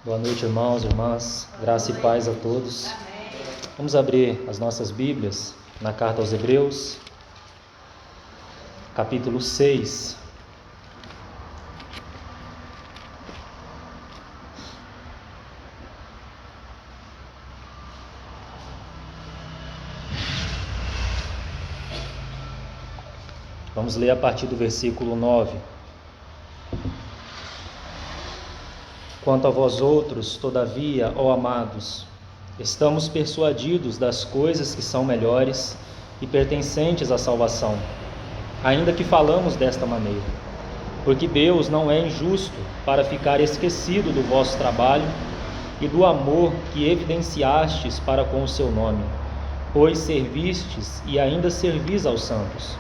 Boa noite, irmãos, irmãs, graça e paz a todos. Vamos abrir as nossas Bíblias na carta aos Hebreus, capítulo 6. Vamos ler a partir do versículo 9. Quanto a vós outros, todavia, ó amados, estamos persuadidos das coisas que são melhores e pertencentes à salvação, ainda que falamos desta maneira, porque Deus não é injusto para ficar esquecido do vosso trabalho e do amor que evidenciastes para com o seu nome, pois servistes e ainda servis aos santos.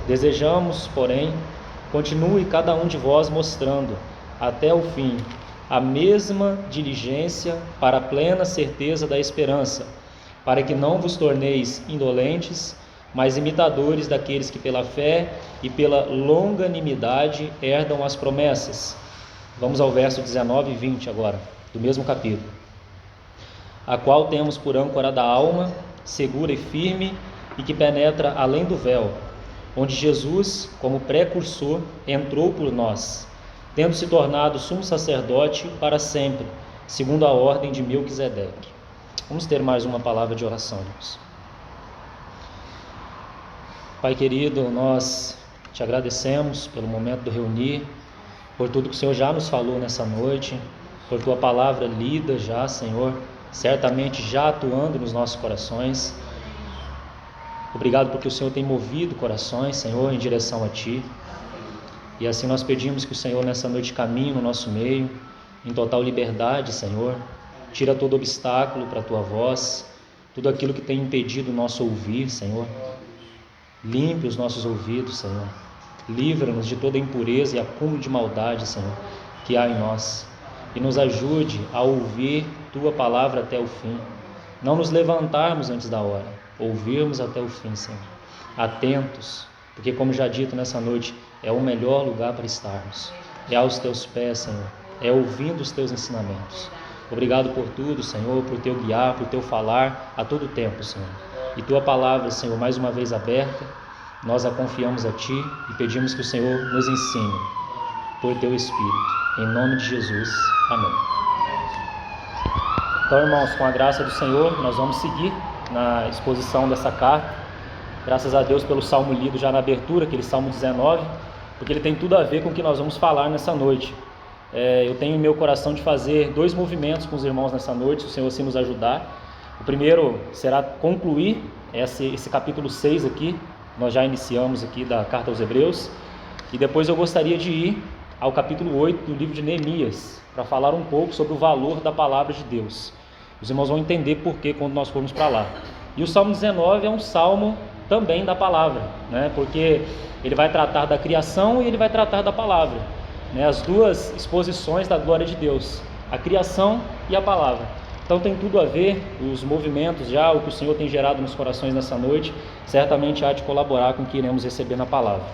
Desejamos, porém, continue cada um de vós mostrando, até o fim, a mesma diligência para a plena certeza da esperança, para que não vos torneis indolentes, mas imitadores daqueles que pela fé e pela longanimidade herdam as promessas. Vamos ao verso 19 e 20 agora, do mesmo capítulo. A qual temos por âncora da alma, segura e firme, e que penetra além do véu, onde Jesus, como precursor, entrou por nós, tendo se tornado sumo sacerdote para sempre, segundo a ordem de Melquisedeque. Vamos ter mais uma palavra de oração, Deus. Pai querido, nós te agradecemos pelo momento do reunir, por tudo que o Senhor já nos falou nessa noite, por tua palavra lida já, Senhor, certamente já atuando nos nossos corações. Obrigado porque o Senhor tem movido corações, Senhor, em direção a Ti. E assim nós pedimos que o Senhor nessa noite caminhe no nosso meio, em total liberdade, Senhor. Tira todo obstáculo para a Tua voz, tudo aquilo que tem impedido o nosso ouvir, Senhor. Limpe os nossos ouvidos, Senhor. Livra-nos de toda impureza e acúmulo de maldade, Senhor, que há em nós. E nos ajude a ouvir Tua palavra até o fim. Não nos levantarmos antes da hora, ouvirmos até o fim, Senhor. Atentos, porque como já dito nessa noite, é o melhor lugar para estarmos. É aos Teus pés, Senhor. É ouvindo os Teus ensinamentos. Obrigado por tudo, Senhor, por Teu guiar, por Teu falar a todo tempo, Senhor. E Tua palavra, Senhor, mais uma vez aberta, nós a confiamos a Ti e pedimos que o Senhor nos ensine por Teu Espírito. Em nome de Jesus. Amém. Então, irmãos, com a graça do Senhor, nós vamos seguir na exposição dessa carta. Graças a Deus pelo salmo lido já na abertura, aquele salmo 19, porque ele tem tudo a ver com o que nós vamos falar nessa noite. Eu tenho em meu coração de fazer 2 movimentos com os irmãos nessa noite, se o Senhor assim nos ajudar. O primeiro será concluir esse capítulo 6 aqui, nós já iniciamos aqui da carta aos Hebreus, e depois eu gostaria de ir ao capítulo 8 do livro de Neemias, para falar um pouco sobre o valor da palavra de Deus. Os irmãos vão entender por que quando nós formos para lá. E o salmo 19 é um salmo também da palavra, né? Porque ele vai tratar da criação e ele vai tratar da palavra, né? As duas exposições da glória de Deus, a criação e a palavra. Então tem tudo a ver, os movimentos já, o que o Senhor tem gerado nos corações nessa noite, certamente há de colaborar com o que iremos receber na palavra.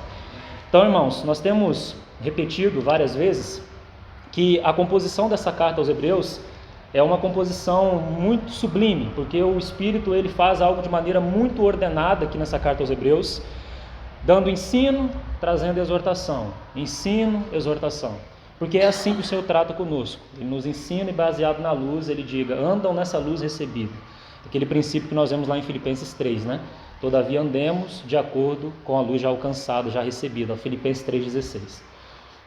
Então, irmãos, nós temos repetido várias vezes que a composição dessa carta aos Hebreus é uma composição muito sublime, porque o Espírito ele faz algo de maneira muito ordenada aqui nessa carta aos Hebreus, dando ensino, trazendo exortação, ensino, exortação, porque é assim que o Senhor trata conosco. Ele nos ensina e baseado na luz, ele diga, andam nessa luz recebida, aquele princípio que nós vemos lá em Filipenses 3, né? Todavia andemos de acordo com a luz já alcançada, já recebida, Filipenses 3,16.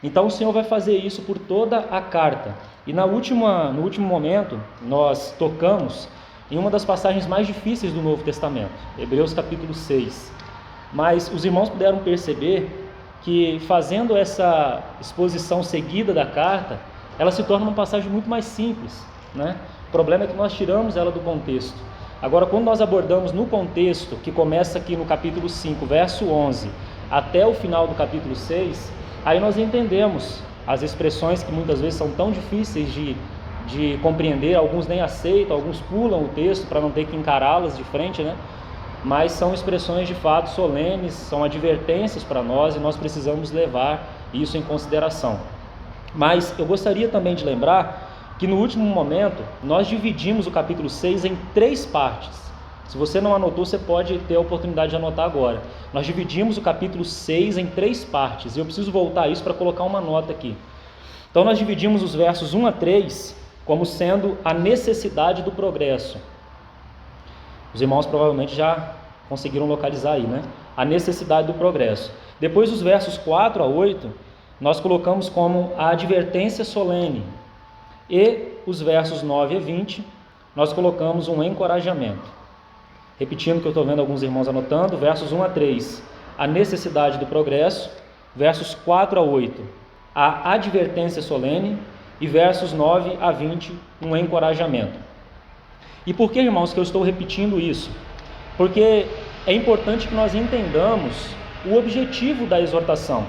Então o Senhor vai fazer isso por toda a carta. E no último momento, nós tocamos em uma das passagens mais difíceis do Novo Testamento, Hebreus capítulo 6. Mas os irmãos puderam perceber que fazendo essa exposição seguida da carta, ela se torna uma passagem muito mais simples, né? O problema é que nós tiramos ela do contexto. Agora, quando nós abordamos no contexto, que começa aqui no capítulo 5, verso 11, até o final do capítulo 6, aí nós entendemos as expressões que muitas vezes são tão difíceis de compreender, alguns nem aceitam, alguns pulam o texto para não ter que encará-las de frente, né? Mas são expressões de fato solenes, são advertências para nós e nós precisamos levar isso em consideração. Mas eu gostaria também de lembrar que no último momento nós dividimos o capítulo 6 em 3 partes. Se você não anotou, você pode ter a oportunidade de anotar agora. Nós dividimos o capítulo 6 em 3 partes, e eu preciso voltar a isso para colocar uma nota aqui. Então nós dividimos os versos 1 a 3 como sendo a necessidade do progresso. Os irmãos provavelmente já conseguiram localizar aí, né? A necessidade do progresso. Depois os versos 4 a 8, nós colocamos como a advertência solene. E os versos 9 a 20, nós colocamos um encorajamento. Repetindo o que eu estou vendo alguns irmãos anotando, versos 1 a 3, a necessidade do progresso, versos 4 a 8, a advertência solene, e versos 9 a 20, um encorajamento. E por que, irmãos, que eu estou repetindo isso? Porque é importante que nós entendamos o objetivo da exortação.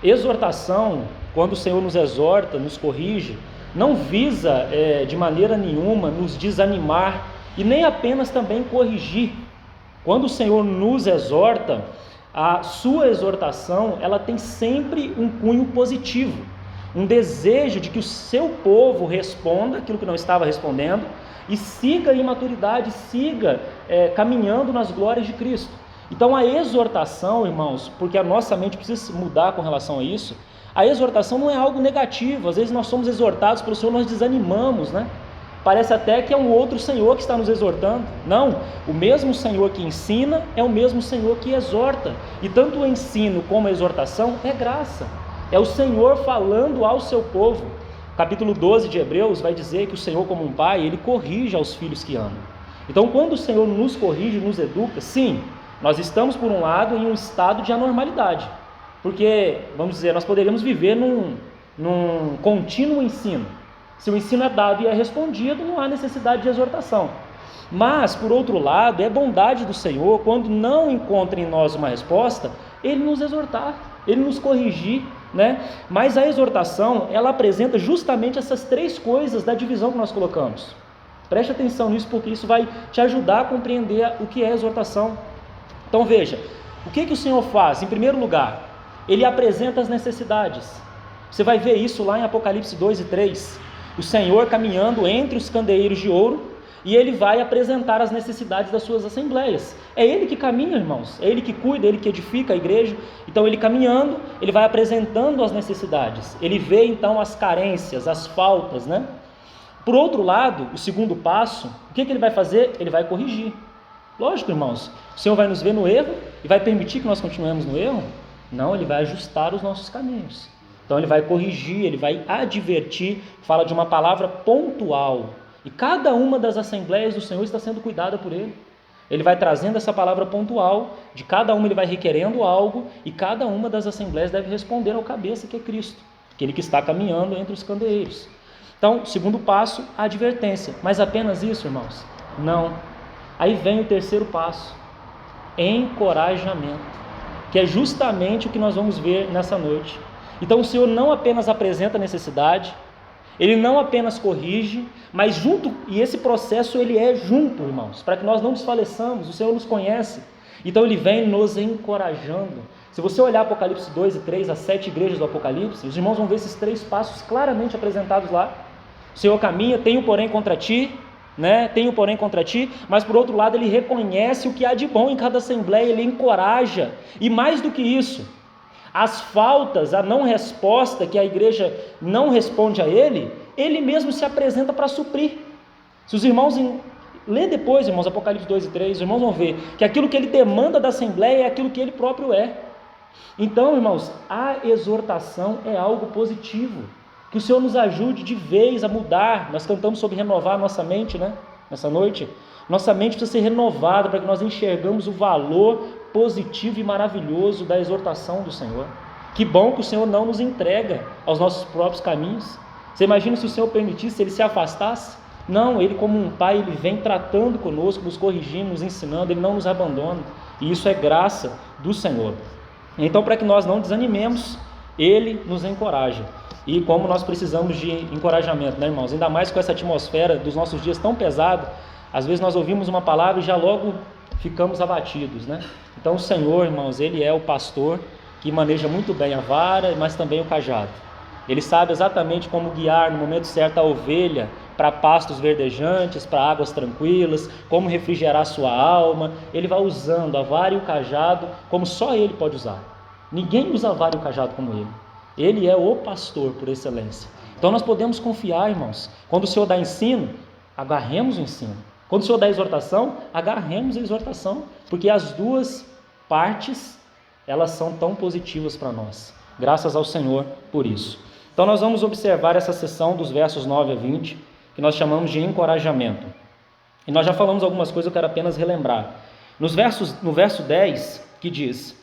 Exortação, quando o Senhor nos exorta, nos corrige, não visa de maneira nenhuma nos desanimar e nem apenas também corrigir. Quando o Senhor nos exorta, a sua exortação, ela tem sempre um cunho positivo, um desejo de que o seu povo responda aquilo que não estava respondendo e siga em maturidade, siga caminhando nas glórias de Cristo. Então a exortação, irmãos, porque a nossa mente precisa mudar com relação a isso, a exortação não é algo negativo. Às vezes nós somos exortados pelo Senhor, nós desanimamos, né? Parece até que é um outro Senhor que está nos exortando. Não, o mesmo Senhor que ensina é o mesmo Senhor que exorta. E tanto o ensino como a exortação é graça. É o Senhor falando ao seu povo. Capítulo 12 de Hebreus vai dizer que o Senhor, como um pai, ele corrige aos filhos que ama. Então, quando o Senhor nos corrige, nos educa, sim, nós estamos, por um lado, em um estado de anormalidade. Porque, vamos dizer, nós poderíamos viver num contínuo ensino. Se o ensino é dado e é respondido, não há necessidade de exortação. Mas, por outro lado, é bondade do Senhor, quando não encontra em nós uma resposta, Ele nos exortar, Ele nos corrigir, né? Mas a exortação, ela apresenta justamente essas 3 coisas da divisão que nós colocamos. Preste atenção nisso, porque isso vai te ajudar a compreender o que é exortação. Então veja, o que o Senhor faz? Em primeiro lugar, Ele apresenta as necessidades. Você vai ver isso lá em Apocalipse 2 e 3. O Senhor caminhando entre os candeeiros de ouro, e Ele vai apresentar as necessidades das suas assembleias. É Ele que caminha, irmãos, é Ele que cuida, é Ele que edifica a igreja. Então Ele caminhando, Ele vai apresentando as necessidades. Ele vê então as carências, as faltas, né? Por outro lado, o segundo passo, o que Ele vai fazer? Ele vai corrigir. Lógico, irmãos, o Senhor vai nos ver no erro e vai permitir que nós continuemos no erro? Não, Ele vai ajustar os nossos caminhos. Então Ele vai corrigir, Ele vai advertir, fala de uma palavra pontual. E cada uma das assembleias do Senhor está sendo cuidada por Ele. Ele vai trazendo essa palavra pontual, de cada uma Ele vai requerendo algo, e cada uma das assembleias deve responder ao cabeça, que é Cristo, aquele que está caminhando entre os candeeiros. Então, segundo passo, a advertência. Mas apenas isso, irmãos? Não. Aí vem o terceiro passo, encorajamento, que é justamente o que nós vamos ver nessa noite. Então o Senhor não apenas apresenta a necessidade, Ele não apenas corrige, mas junto, e esse processo ele é junto, irmãos, para que nós não desfaleçamos. O Senhor nos conhece, então Ele vem nos encorajando. Se você olhar Apocalipse 2 e 3, as 7 igrejas do Apocalipse, os irmãos vão ver esses 3 passos claramente apresentados lá. O Senhor caminha, tenho porém contra ti, né? Tenho porém contra ti, mas por outro lado Ele reconhece o que há de bom em cada assembleia, Ele encoraja, e mais do que isso, as faltas, a não resposta que a igreja não responde a Ele, Ele mesmo se apresenta para suprir. Se os irmãos lê depois, irmãos, Apocalipse 2 e 3, os irmãos vão ver que aquilo que Ele demanda da assembleia é aquilo que Ele próprio é. Então, irmãos, a exortação é algo positivo, que o Senhor nos ajude de vez a mudar. Nós cantamos sobre renovar a nossa mente, né? Nessa noite, nossa mente precisa ser renovada para que nós enxergamos o valor positivo e maravilhoso da exortação do Senhor. Que bom que o Senhor não nos entrega aos nossos próprios caminhos. Você imagina se o Senhor permitisse, Ele se afastasse? Não, Ele como um pai, Ele vem tratando conosco, nos corrigindo, nos ensinando, Ele não nos abandona, e isso é graça do Senhor. Então, para que nós não desanimemos, Ele nos encoraja. E como nós precisamos de encorajamento, né, irmãos? Ainda mais com essa atmosfera dos nossos dias tão pesada, às vezes nós ouvimos uma palavra e já logo ficamos abatidos, né? Então o Senhor, irmãos, Ele é o pastor que maneja muito bem a vara, mas também o cajado. Ele sabe exatamente como guiar no momento certo a ovelha para pastos verdejantes, para águas tranquilas, como refrigerar sua alma. Ele vai usando a vara e o cajado como só Ele pode usar. Ninguém usa a vara e o cajado como Ele. Ele é o pastor por excelência. Então nós podemos confiar, irmãos. Quando o Senhor dá ensino, agarremos o ensino. Quando o Senhor dá exortação, agarremos a exortação, porque as duas partes, elas são tão positivas para nós. Graças ao Senhor por isso. Então nós vamos observar essa sessão dos versos 9 a 20, que nós chamamos de encorajamento. E nós já falamos algumas coisas, eu quero apenas relembrar. No verso 10, que diz: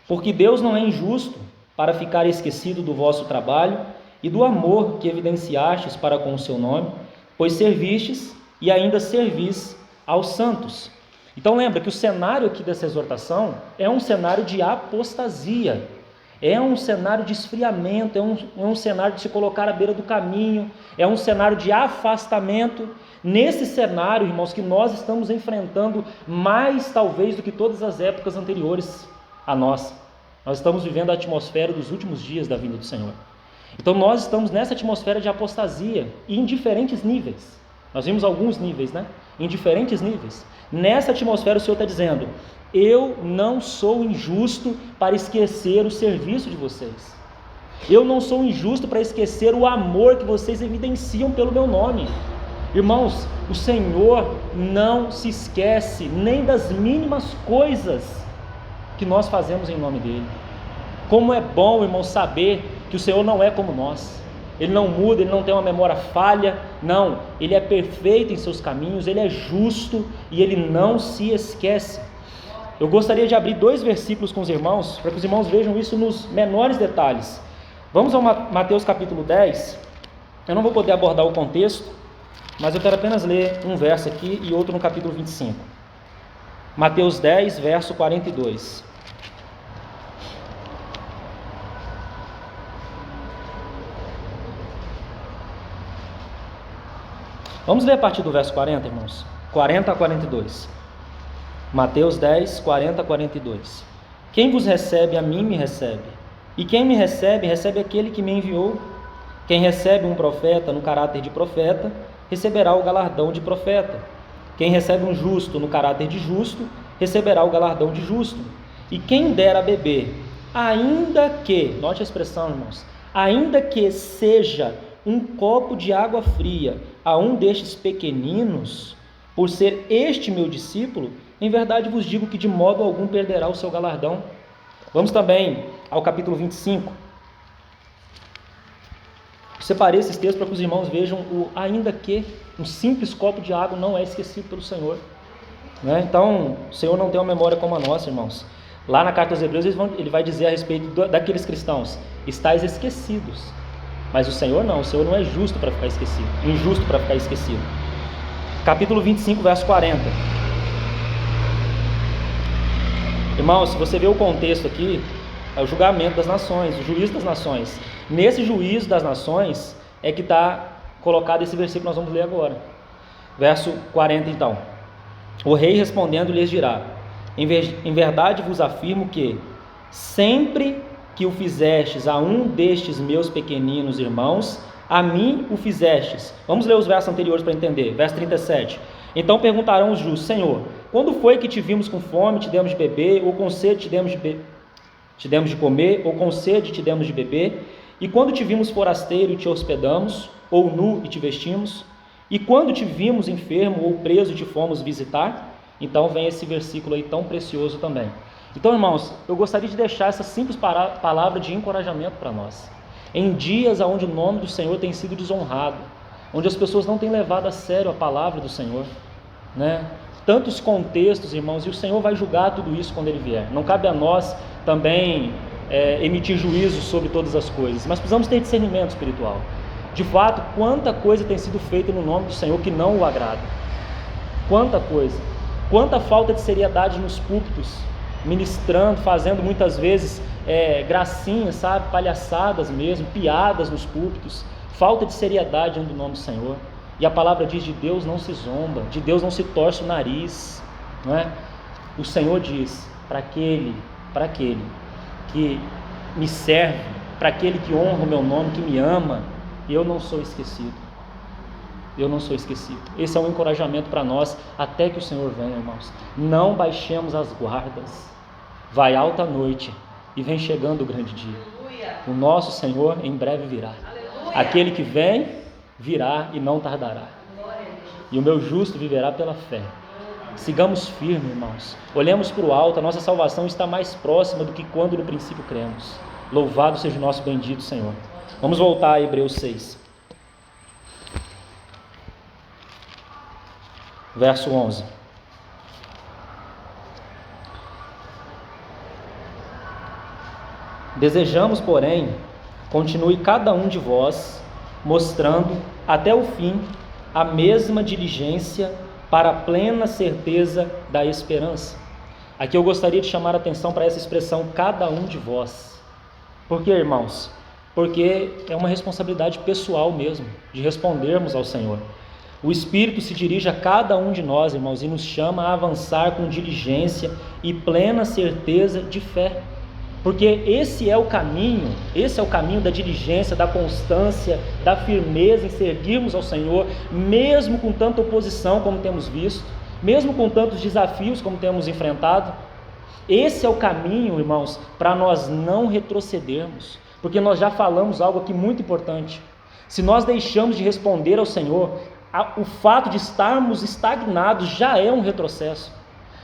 porque Deus não é injusto para ficar esquecido do vosso trabalho e do amor que evidenciastes para com o seu nome, pois servistes e ainda servis aos santos. Então lembra que o cenário aqui dessa exortação é um cenário de apostasia, é um cenário de esfriamento, é um cenário de se colocar à beira do caminho, é um cenário de afastamento. Nesse cenário, irmãos, que nós estamos enfrentando mais talvez do que todas as épocas anteriores a nós. Nós estamos vivendo a atmosfera dos últimos dias da vinda do Senhor. Então nós estamos nessa atmosfera de apostasia e em diferentes níveis. Nós vimos alguns níveis, né? Em diferentes níveis. Nessa atmosfera o Senhor está dizendo: eu não sou injusto para esquecer o serviço de vocês. Eu não sou injusto para esquecer o amor que vocês evidenciam pelo meu nome. Irmãos, o Senhor não se esquece nem das mínimas coisas que nós fazemos em nome dEle. Como é bom, irmão, saber que o Senhor não é como nós. Ele não muda, Ele não tem uma memória falha, não. Ele é perfeito em seus caminhos, Ele é justo e Ele não se esquece. Eu gostaria de abrir 2 versículos com os irmãos, para que os irmãos vejam isso nos menores detalhes. Vamos ao Mateus capítulo 10. Eu não vou poder abordar o contexto, mas eu quero apenas ler um verso aqui e outro no capítulo 25. Mateus 10, verso 42. Vamos ler a partir do verso 40, irmãos. 40 a 42. Mateus 10, 40 a 42. Quem vos recebe, a mim me recebe. E quem me recebe, recebe aquele que me enviou. Quem recebe um profeta no caráter de profeta, receberá o galardão de profeta. Quem recebe um justo no caráter de justo, receberá o galardão de justo. E quem der a beber, ainda que, note a expressão, irmãos, ainda que seja um copo de água fria a um destes pequeninos, por ser este meu discípulo, em verdade vos digo que de modo algum perderá o seu galardão. Vamos também ao capítulo 25. Separei esses textos para que os irmãos vejam o ainda que um simples copo de água não é esquecido pelo Senhor. Né? Então, o Senhor não tem uma memória como a nossa, irmãos. Lá na carta aos Hebreus ele vai dizer a respeito daqueles cristãos: estáis esquecidos. Mas o Senhor não é justo para ficar esquecido, injusto para ficar esquecido. Capítulo 25, verso 40. Irmãos, se você vê o contexto aqui, é o julgamento das nações, o juízo das nações. Nesse juízo das nações é que está colocado esse versículo que nós vamos ler agora. Verso 40 então. O rei respondendo lhes dirá: em verdade vos afirmo que, sempre que o fizestes a um destes meus pequeninos irmãos, a mim o fizestes. Vamos ler os versos anteriores para entender. Verso 37. Então perguntarão os justos: Senhor, quando foi que te vimos com fome, te demos de beber, ou com sede te demos de comer, ou com sede te demos de beber? E quando te vimos forasteiro e te hospedamos, ou nu e te vestimos? E quando te vimos enfermo ou preso e te fomos visitar? Então vem esse versículo aí tão precioso também. Então, irmãos, eu gostaria de deixar essa simples palavra de encorajamento para nós. Em dias onde o nome do Senhor tem sido desonrado, onde as pessoas não têm levado a sério a palavra do Senhor, né? Tantos contextos, irmãos, e o Senhor vai julgar tudo isso quando Ele vier. Não cabe a nós também emitir juízos sobre todas as coisas, mas precisamos ter discernimento espiritual. De fato, quanta coisa tem sido feita no nome do Senhor que não o agrada. Quanta coisa. Quanta falta de seriedade nos púlpitos, ministrando, fazendo muitas vezes gracinhas, sabe, palhaçadas mesmo, piadas nos púlpitos, falta de seriedade no nome do Senhor. E a palavra diz: de Deus não se zomba, de Deus não se torce o nariz, não é? O Senhor diz: para aquele que me serve, para aquele que honra o meu nome, que me ama, eu não sou esquecido. Eu não sou esquecido. Esse é um encorajamento para nós, até que o Senhor venha, irmãos. Não baixemos as guardas. Vai alta a noite e vem chegando o grande dia. O nosso Senhor em breve virá. Aquele que vem, virá e não tardará. E o meu justo viverá pela fé. Sigamos firmes, irmãos. Olhemos para o alto, a nossa salvação está mais próxima do que quando no princípio cremos. Louvado seja o nosso bendito Senhor. Vamos voltar a Hebreus 6. Verso 11. Desejamos, porém, continue cada um de vós, mostrando até o fim a mesma diligência para a plena certeza da esperança. Aqui eu gostaria de chamar a atenção para essa expressão, cada um de vós. Por quê, irmãos? Porque é uma responsabilidade pessoal mesmo, de respondermos ao Senhor. O Espírito se dirige a cada um de nós, irmãos, e nos chama a avançar com diligência e plena certeza de fé. Porque esse é o caminho da diligência, da constância, da firmeza em seguirmos ao Senhor, mesmo com tanta oposição como temos visto, mesmo com tantos desafios como temos enfrentado. Esse é o caminho, irmãos, para nós não retrocedermos, porque nós já falamos algo aqui muito importante. Se nós deixamos de responder ao Senhor, o fato de estarmos estagnados já é um retrocesso.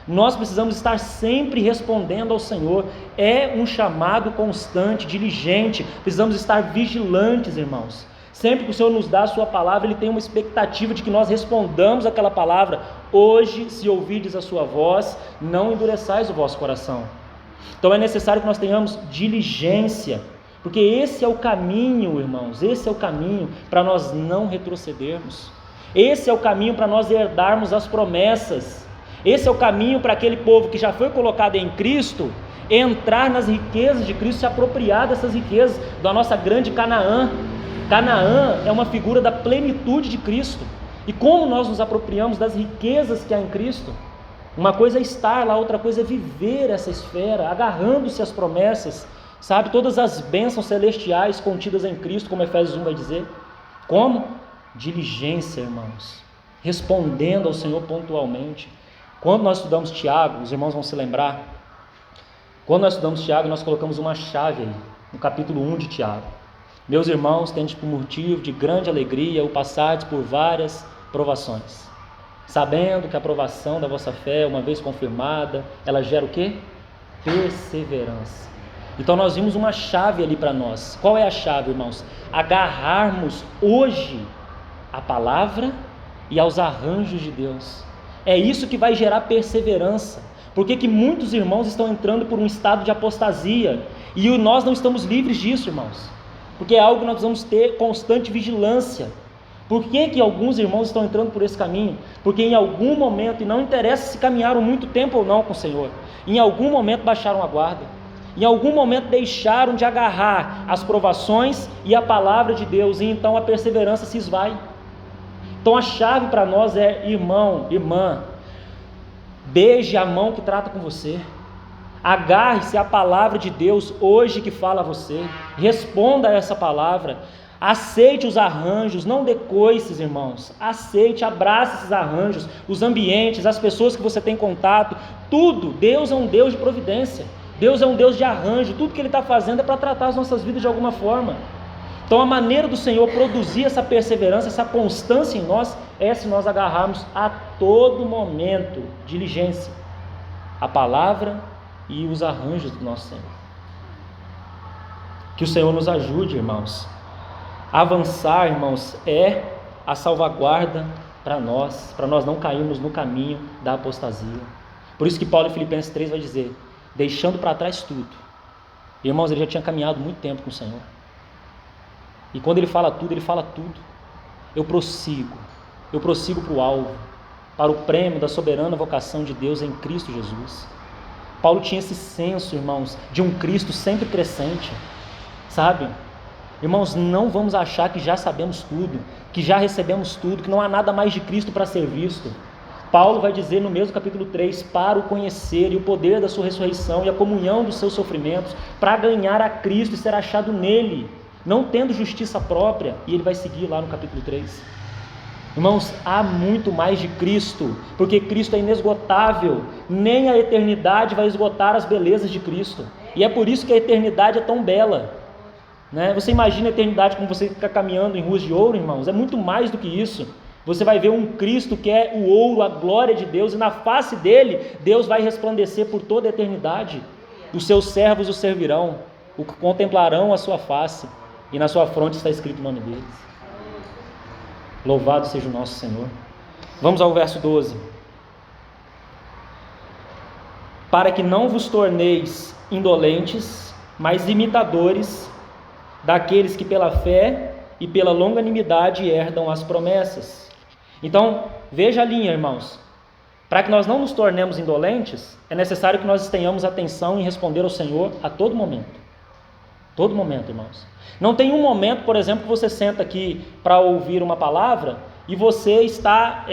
Nós precisamos estar sempre respondendo ao Senhor. É um chamado constante, diligente. Precisamos estar vigilantes, irmãos. Sempre que o Senhor nos dá a sua palavra, Ele tem uma expectativa de que nós respondamos aquela palavra. Hoje, se ouvirdes a sua voz, não endureçais o vosso coração. Então é necessário que nós tenhamos diligência, porque esse é o caminho, irmãos, esse é o caminho para nós não retrocedermos. Esse é o caminho para nós herdarmos as promessas. Esse é o caminho para aquele povo que já foi colocado em Cristo, entrar nas riquezas de Cristo, se apropriar dessas riquezas, da nossa grande Canaã. Canaã é uma figura da plenitude de Cristo. E como nós nos apropriamos das riquezas que há em Cristo? Uma coisa é estar lá, outra coisa é viver essa esfera, agarrando-se às promessas, sabe? Todas as bênçãos celestiais contidas em Cristo, como Efésios 1 vai dizer. Como? Diligência, irmãos. Respondendo ao Senhor pontualmente. Quando nós estudamos Tiago, os irmãos vão se lembrar, quando nós estudamos Tiago, nós colocamos uma chave aí, no capítulo 1 de Tiago. Meus irmãos, tendes por motivo de grande alegria o passardes por várias provações, sabendo que a provação da vossa fé, uma vez confirmada, ela gera o quê? Perseverança. Então nós vimos uma chave ali para nós. Qual é a chave, irmãos? Agarrarmos hoje a palavra e aos arranjos de Deus. É isso que vai gerar perseverança. Por que muitos irmãos estão entrando por um estado de apostasia e nós não estamos livres disso, irmãos? Porque é algo que nós precisamos ter constante vigilância. Por que alguns irmãos estão entrando por esse caminho? Porque em algum momento, e não interessa se caminharam muito tempo ou não com o Senhor, em algum momento baixaram a guarda, em algum momento deixaram de agarrar as provações e a palavra de Deus, e então a perseverança se esvai. Então a chave para nós é, irmão, irmã, beije a mão que trata com você, agarre-se à palavra de Deus hoje que fala a você, responda a essa palavra, aceite os arranjos, não dê coices, irmãos, aceite, abrace esses arranjos, os ambientes, as pessoas que você tem contato, tudo. Deus é um Deus de providência, Deus é um Deus de arranjo, tudo que Ele está fazendo é para tratar as nossas vidas de alguma forma. Então a maneira do Senhor produzir essa perseverança, essa constância em nós, é se nós agarrarmos a todo momento, diligência, a palavra e os arranjos do nosso Senhor. Que o Senhor nos ajude, irmãos. Avançar, irmãos, é a salvaguarda para nós não cairmos no caminho da apostasia. Por isso que Paulo em Filipenses 3 vai dizer, deixando para trás tudo. Irmãos, ele já tinha caminhado muito tempo com o Senhor. E quando ele fala tudo, eu prossigo para o alvo, para o prêmio da soberana vocação de Deus em Cristo Jesus. Paulo tinha esse senso, irmãos, de um Cristo sempre crescente, sabe? Irmãos, não vamos achar que já sabemos tudo, que já recebemos tudo, que não há nada mais de Cristo para ser visto. Paulo vai dizer no mesmo capítulo 3, para o conhecer e o poder da sua ressurreição e a comunhão dos seus sofrimentos, para ganhar a Cristo e ser achado nele, não tendo justiça própria, e ele vai seguir lá no capítulo 3. Irmãos, há muito mais de Cristo, porque Cristo é inesgotável, nem a eternidade vai esgotar as belezas de Cristo, e é por isso que a eternidade é tão bela, né? Você imagina a eternidade como você fica caminhando em ruas de ouro, irmãos, é muito mais do que isso. Você vai ver um Cristo que é o ouro, a glória de Deus, e na face dele, Deus vai resplandecer por toda a eternidade. Os seus servos o servirão, o contemplarão a sua face, e na sua fronte está escrito o nome deles. Louvado seja o nosso Senhor. Vamos ao verso 12. Para que não vos torneis indolentes, mas imitadores daqueles que pela fé e pela longanimidade herdam as promessas. Então, veja a linha, irmãos. Para que nós não nos tornemos indolentes, é necessário que nós tenhamos atenção em responder ao Senhor a todo momento. Todo momento, irmãos. Não tem um momento, por exemplo, que você senta aqui para ouvir uma palavra e você está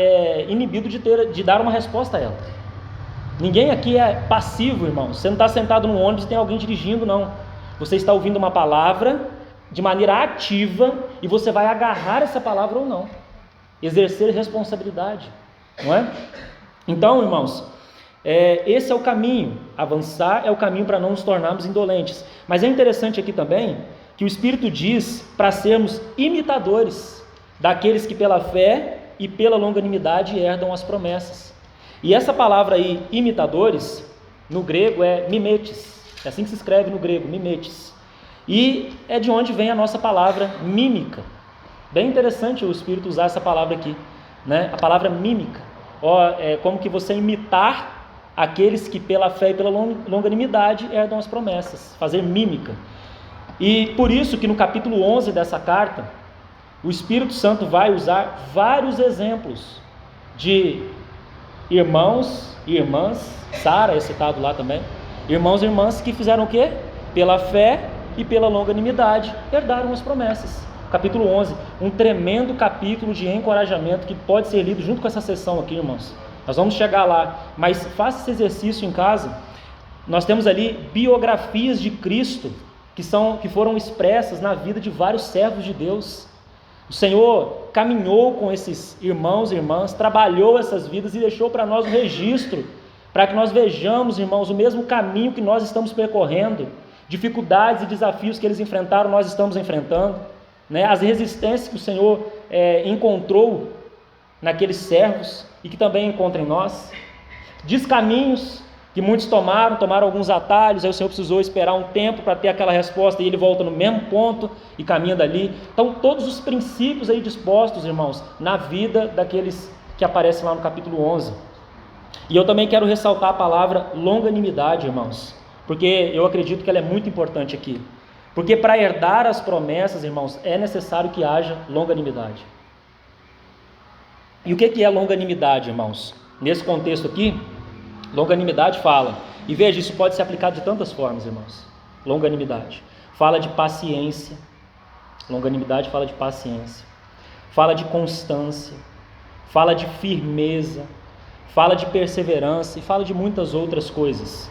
inibido de dar uma resposta a ela. Ninguém aqui é passivo, irmãos. Você não está sentado no ônibus e tem alguém dirigindo, não. Você está ouvindo uma palavra de maneira ativa e você vai agarrar essa palavra ou não. Exercer responsabilidade, não é? Então, irmãos, esse é o caminho. Avançar é o caminho para não nos tornarmos indolentes. Mas é interessante aqui também que o Espírito diz para sermos imitadores daqueles que pela fé e pela longanimidade herdam as promessas. E essa palavra aí, imitadores, no grego é mimetes. É assim que se escreve no grego, mimetes. E é de onde vem a nossa palavra mímica. Bem interessante o Espírito usar essa palavra aqui, né? A palavra mímica. É como que você imitar aqueles que pela fé e pela longanimidade herdam as promessas. Fazer mímica. E por isso que no capítulo 11 dessa carta, o Espírito Santo vai usar vários exemplos de irmãos e irmãs, Sara é citado lá também, irmãos e irmãs que fizeram o quê? Pela fé e pela longanimidade herdaram as promessas. Capítulo 11, um tremendo capítulo de encorajamento que pode ser lido junto com essa sessão aqui, irmãos. Nós vamos chegar lá, mas faça esse exercício em casa. Nós temos ali biografias de Cristo que foram expressas na vida de vários servos de Deus. O Senhor caminhou com esses irmãos e irmãs, trabalhou essas vidas e deixou para nós um registro, para que nós vejamos, irmãos, o mesmo caminho que nós estamos percorrendo, dificuldades e desafios que eles enfrentaram, nós estamos enfrentando, né? As resistências que o Senhor encontrou naqueles servos e que também encontra em nós, descaminhos que muitos tomaram alguns atalhos, aí o Senhor precisou esperar um tempo para ter aquela resposta e ele volta no mesmo ponto e caminha dali. Então todos os princípios aí dispostos, irmãos, na vida daqueles que aparecem lá no capítulo 11. E eu também quero ressaltar a palavra longanimidade, irmãos, porque eu acredito que ela é muito importante aqui. Porque para herdar as promessas, irmãos, é necessário que haja longanimidade. E o que é longanimidade, irmãos? Nesse contexto aqui, longanimidade fala, e veja, isso pode ser aplicado de tantas formas, irmãos. Longanimidade fala de paciência, longanimidade fala de paciência, fala de constância, fala de firmeza, fala de perseverança e fala de muitas outras coisas.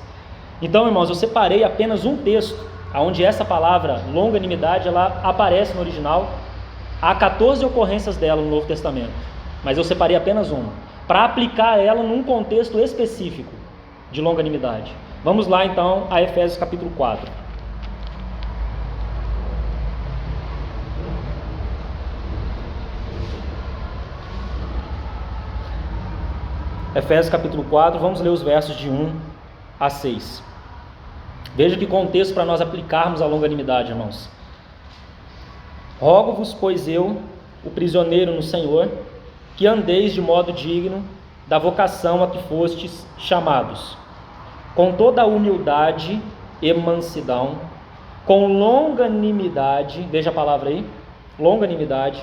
Então, irmãos, eu separei apenas um texto onde essa palavra longanimidade ela aparece no original. Há 14 ocorrências dela no Novo Testamento, mas eu separei apenas uma para aplicar ela num contexto específico de longanimidade. Vamos lá então a Efésios capítulo 4. Efésios capítulo 4, vamos ler os versos de 1 a 6. Veja que contexto para nós aplicarmos a longanimidade, irmãos. Rogo-vos, pois eu, o prisioneiro no Senhor, que andeis de modo digno da vocação a que fostes chamados, com toda a humildade e mansidão, com longanimidade, veja a palavra aí, longanimidade,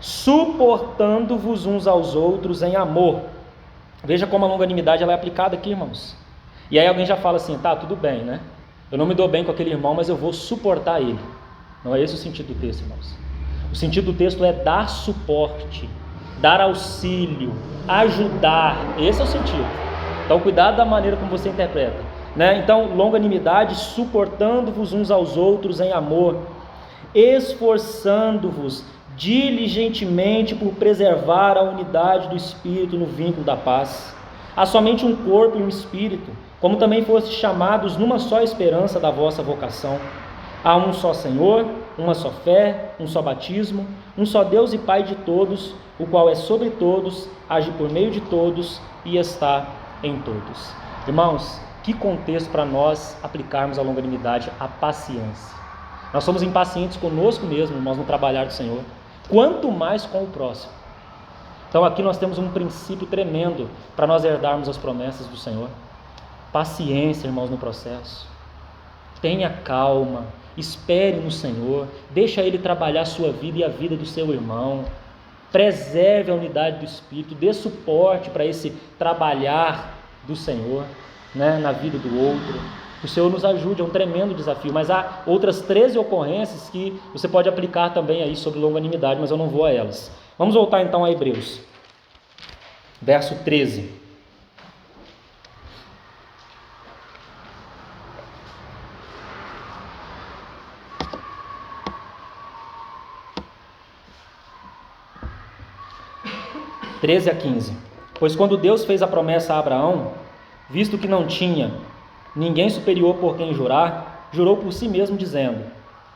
suportando-vos uns aos outros em amor. Veja como a longanimidade ela é aplicada aqui, irmãos. E aí alguém já fala assim, tá, tudo bem, né? Eu não me dou bem com aquele irmão, mas eu vou suportar ele. Não é esse o sentido do texto, irmãos. O sentido do texto é dar suporte, dar auxílio, ajudar. Esse é o sentido. Então, cuidado da maneira como você interpreta, né? Então, longanimidade, suportando-vos uns aos outros em amor, esforçando-vos diligentemente por preservar a unidade do Espírito no vínculo da paz. Há somente um corpo e um Espírito, como também fostes chamados numa só esperança da vossa vocação. Há um só Senhor, uma só fé, um só batismo, um só Deus e Pai de todos, o qual é sobre todos, age por meio de todos e está em todos. Irmãos, que contexto para nós aplicarmos a longanimidade, a paciência. Nós somos impacientes conosco mesmo, irmãos, no trabalhar do Senhor, quanto mais com o próximo. Então aqui nós temos um princípio tremendo para nós herdarmos as promessas do Senhor. Paciência, irmãos, no processo. Tenha calma, espere no Senhor, deixa Ele trabalhar a sua vida e a vida do seu irmão. Preserve a unidade do Espírito, dê suporte para esse trabalhar do Senhor, né, na vida do outro. O Senhor nos ajude, é um tremendo desafio, mas há outras 13 ocorrências que você pode aplicar também aí sobre longanimidade, mas eu não vou a elas. Vamos voltar então a Hebreus, verso 13. (13 a 15). Pois quando Deus fez a promessa a Abraão, visto que não tinha ninguém superior por quem jurar, jurou por si mesmo, dizendo: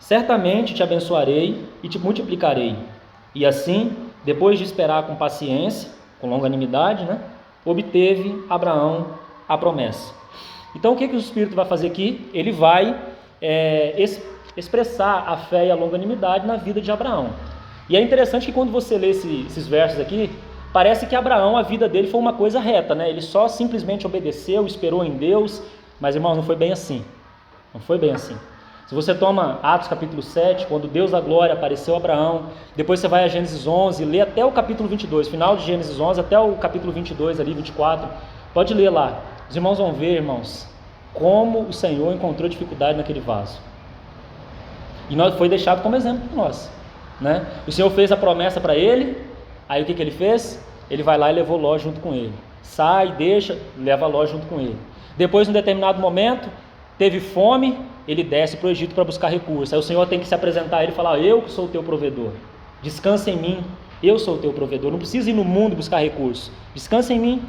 certamente te abençoarei e te multiplicarei. E assim, depois de esperar com paciência, com longanimidade, né, obteve Abraão a promessa. Então o que o Espírito vai fazer aqui? Ele vai expressar a fé e a longanimidade na vida de Abraão. E é interessante que quando você lê esses versos aqui, parece que Abraão, a vida dele foi uma coisa reta, né? Ele só simplesmente obedeceu, esperou em Deus, mas irmãos, não foi bem assim. Não foi bem assim. Se você toma Atos capítulo 7, quando Deus da glória apareceu a Abraão, depois você vai a Gênesis 11, lê até o capítulo 22, final de Gênesis 11 até o capítulo 22 ali, 24, pode ler lá. Os irmãos vão ver, irmãos, como o Senhor encontrou dificuldade naquele vaso. E foi deixado como exemplo para nós, né? O Senhor fez a promessa para ele. Aí o que ele fez? Ele vai lá e levou Ló junto com ele. Sai, deixa, leva Ló junto com ele. Depois, num determinado momento, teve fome, ele desce para o Egito para buscar recursos. Aí o Senhor tem que se apresentar a ele e falar: eu que sou o teu provedor, descansa em mim, eu sou o teu provedor, não precisa ir no mundo buscar recursos, descansa em mim.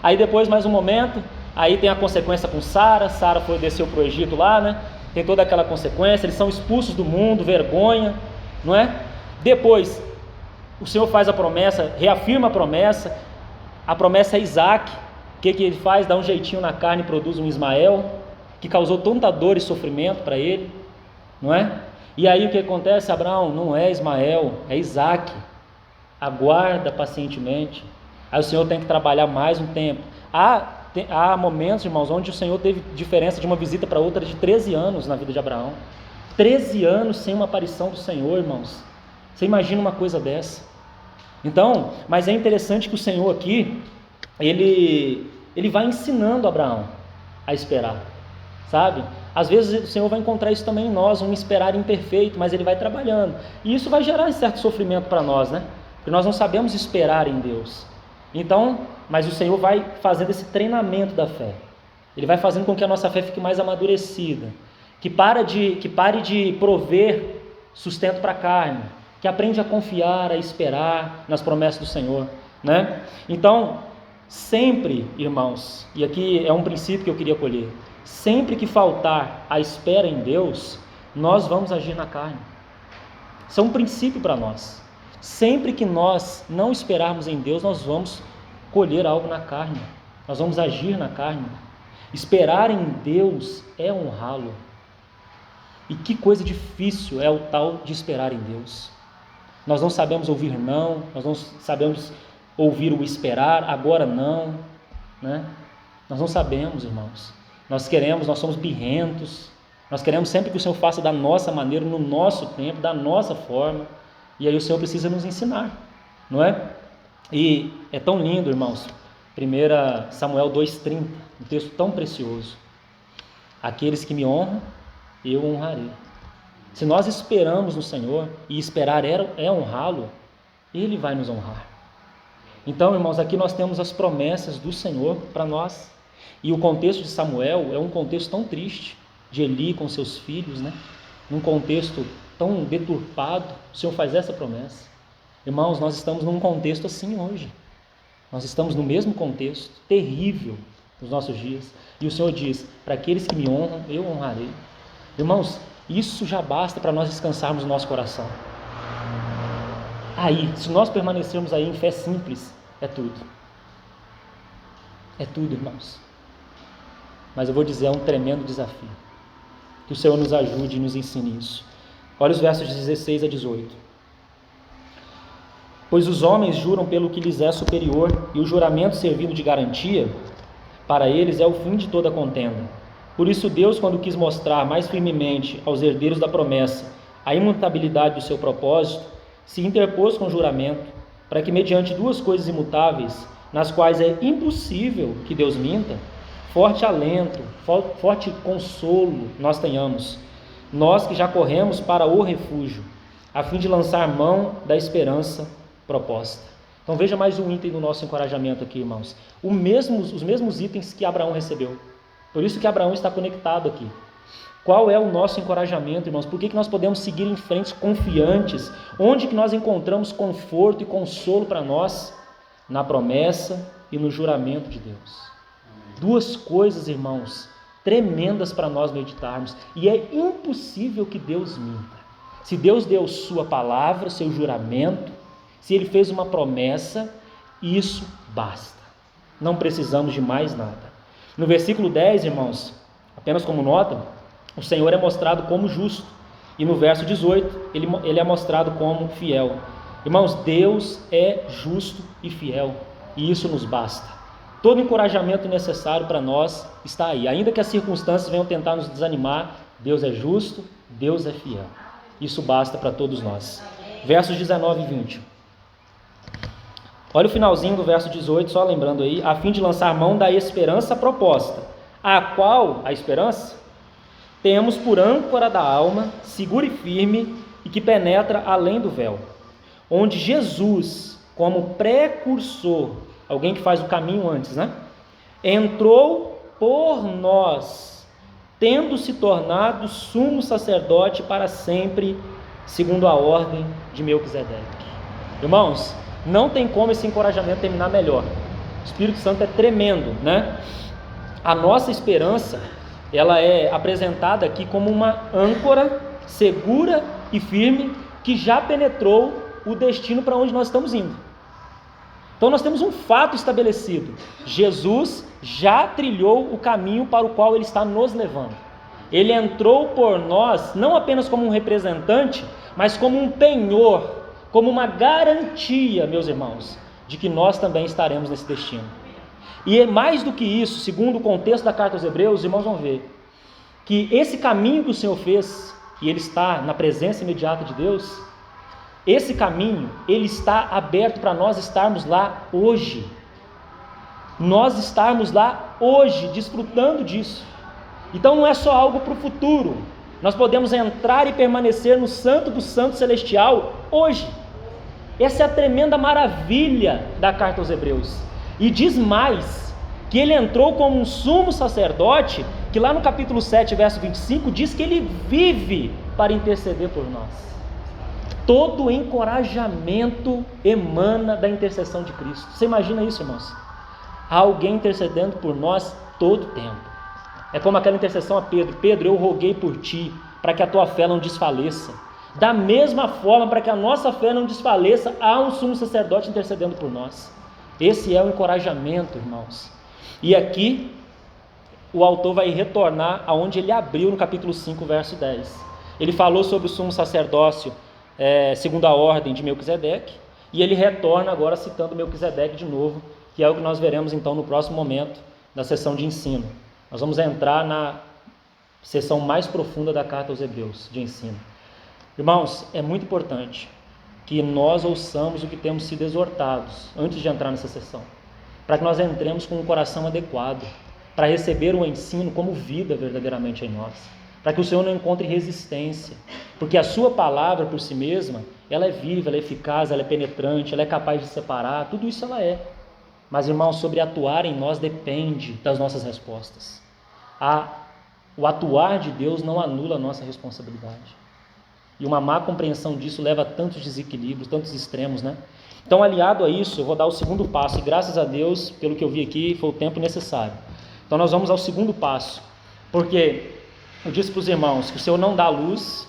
Aí depois, mais um momento, aí tem a consequência com Sara desceu para o Egito lá, né? Tem toda aquela consequência, eles são expulsos do mundo, vergonha, não é? Depois, o Senhor faz a promessa, reafirma a promessa é Isaac. O que ele faz? Dá um jeitinho na carne e produz um Ismael, que causou tanta dor e sofrimento para ele, não é? E aí o que acontece? Abraão, não é Ismael, é Isaac, aguarda pacientemente. Aí o Senhor tem que trabalhar mais um tempo. Há momentos, irmãos, onde o Senhor teve diferença de uma visita para outra de 13 anos na vida de Abraão. 13 anos sem uma aparição do Senhor, irmãos. Você imagina uma coisa dessa? Então, mas é interessante que o Senhor aqui, ele vai ensinando Abraão a esperar, sabe? Às vezes o Senhor vai encontrar isso também em nós, um esperar imperfeito, mas Ele vai trabalhando. E isso vai gerar um certo sofrimento para nós, né? Porque nós não sabemos esperar em Deus. Então, mas o Senhor vai fazendo esse treinamento da fé. Ele vai fazendo com que a nossa fé fique mais amadurecida, que pare de prover sustento para a carne, que aprende a confiar, a esperar nas promessas do Senhor, né? Então, sempre, irmãos, e aqui é um princípio que eu queria colher, sempre que faltar a espera em Deus, nós vamos agir na carne. Isso é um princípio para nós. Sempre que nós não esperarmos em Deus, nós vamos colher algo na carne, nós vamos agir na carne. Esperar em Deus é honrá-lo. E que coisa difícil é o tal de esperar em Deus. Nós não sabemos ouvir não, nós não sabemos ouvir o esperar, agora não, né? Nós não sabemos, irmãos. Nós somos birrentos, nós queremos sempre que o Senhor faça da nossa maneira, no nosso tempo, da nossa forma, e aí o Senhor precisa nos ensinar, não é? E é tão lindo, irmãos, 1 Samuel 2,30, um texto tão precioso. Aqueles que me honram, eu honrarei. Se nós esperamos no Senhor, e esperar é honrá-lo, Ele vai nos honrar. Então, irmãos, aqui nós temos as promessas do Senhor para nós. E o contexto de Samuel é um contexto tão triste, de Eli com seus filhos, né? Num contexto tão deturpado, o Senhor faz essa promessa. Irmãos, nós estamos num contexto assim hoje. Nós estamos no mesmo contexto, terrível, nos nossos dias. E o Senhor diz, para aqueles que me honram, eu honrarei. Irmãos, isso já basta para nós descansarmos no nosso coração. Aí, se nós permanecermos aí em fé simples, é tudo. É tudo, irmãos. Mas eu vou dizer, é um tremendo desafio. Que o Senhor nos ajude e nos ensine isso. Olha os versos 16 a 18. Pois os homens juram pelo que lhes é superior, e o juramento servindo de garantia, para eles é o fim de toda contenda. Por isso Deus, quando quis mostrar mais firmemente aos herdeiros da promessa a imutabilidade do seu propósito, se interpôs com juramento, para que mediante duas coisas imutáveis, nas quais é impossível que Deus minta, forte alento, forte consolo nós tenhamos, nós que já corremos para o refúgio, a fim de lançar mão da esperança proposta. Então veja mais um item do nosso encorajamento aqui, irmãos. Os mesmos itens que Abraão recebeu. Por isso que Abraão está conectado aqui. Qual é o nosso encorajamento, irmãos? Por que nós podemos seguir em frente confiantes? Onde que nós encontramos conforto e consolo para nós? Na promessa e no juramento de Deus. Duas coisas, irmãos, tremendas para nós meditarmos. E é impossível que Deus minta. Se Deus deu sua palavra, seu juramento, se Ele fez uma promessa, isso basta. Não precisamos de mais nada. No versículo 10, irmãos, apenas como nota, o Senhor é mostrado como justo. E no verso 18, ele é mostrado como fiel. Irmãos, Deus é justo e fiel. E isso nos basta. Todo encorajamento necessário para nós está aí. Ainda que as circunstâncias venham tentar nos desanimar, Deus é justo, Deus é fiel. Isso basta para todos nós. Versos 19 e 20. Olha o finalzinho do verso 18, só lembrando aí, a fim de lançar mão da esperança proposta, a qual, a esperança, temos por âncora da alma, segura e firme, e que penetra além do véu, onde Jesus, como precursor, alguém que faz o caminho antes, né? Entrou por nós, tendo se tornado sumo sacerdote para sempre, segundo a ordem de Melquisedeque. Irmãos, não tem como esse encorajamento terminar melhor. O Espírito Santo é tremendo, né? A nossa esperança, ela é apresentada aqui como uma âncora segura e firme que já penetrou o destino para onde nós estamos indo. Então nós temos um fato estabelecido. Jesus já trilhou o caminho para o qual Ele está nos levando. Ele entrou por nós, não apenas como um representante, mas como um penhor, como uma garantia, meus irmãos, de que nós também estaremos nesse destino. E mais do que isso, segundo o contexto da carta aos Hebreus, os irmãos vão ver que esse caminho que o Senhor fez, e Ele está na presença imediata de Deus, esse caminho, ele está aberto para nós estarmos lá hoje. Nós estarmos lá hoje, desfrutando disso. Então não é só algo para o futuro. Nós podemos entrar e permanecer no Santo do Santo Celestial hoje. Essa é a tremenda maravilha da carta aos Hebreus. E diz mais, que ele entrou como um sumo sacerdote, que lá no capítulo 7, verso 25, diz que ele vive para interceder por nós. Todo encorajamento emana da intercessão de Cristo. Você imagina isso, irmãos? Há alguém intercedendo por nós todo o tempo. É como aquela intercessão a Pedro: Pedro, eu roguei por ti, para que a tua fé não desfaleça. Da mesma forma, para que a nossa fé não desfaleça, há um sumo sacerdote intercedendo por nós. Esse é o encorajamento, irmãos. E aqui, o autor vai retornar aonde ele abriu no capítulo 5, verso 10. Ele falou sobre o sumo sacerdócio segundo a ordem de Melquisedeque, e ele retorna agora citando Melquisedeque de novo, que é o que nós veremos então no próximo momento da sessão de ensino. Nós vamos entrar na sessão mais profunda da carta aos Hebreus, de ensino. Irmãos, é muito importante que nós ouçamos o que temos sido exortados antes de entrar nessa sessão, para que nós entremos com um coração adequado, para receber o ensino como vida verdadeiramente em nós, para que o Senhor não encontre resistência, porque a sua palavra por si mesma, ela é viva, ela é eficaz, ela é penetrante, ela é capaz de separar, tudo isso ela é. Mas, irmãos, sobre atuar em nós depende das nossas respostas. O atuar de Deus não anula a nossa responsabilidade. E uma má compreensão disso leva a tantos desequilíbrios, tantos extremos, né? Então, aliado a isso, eu vou dar o segundo passo. E graças a Deus, pelo que eu vi aqui, foi o tempo necessário. Então, nós vamos ao segundo passo. Porque eu disse para os irmãos que o Senhor não dá luz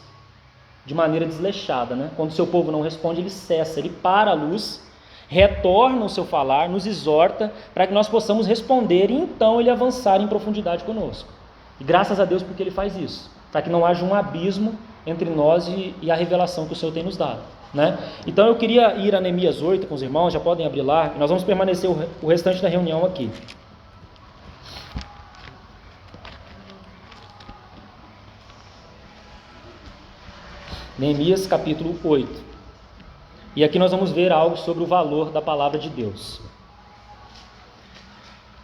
de maneira desleixada, né? Quando o seu povo não responde, ele cessa, ele para a luz, retorna o seu falar, nos exorta para que nós possamos responder e então ele avançar em profundidade conosco. E graças a Deus porque ele faz isso, para que não haja um abismo entre nós e a revelação que o Senhor tem nos dado, né? Então eu queria ir a Neemias 8 com os irmãos, já podem abrir lá, e nós vamos permanecer o restante da reunião aqui. Neemias capítulo 8. E aqui nós vamos ver algo sobre o valor da palavra de Deus.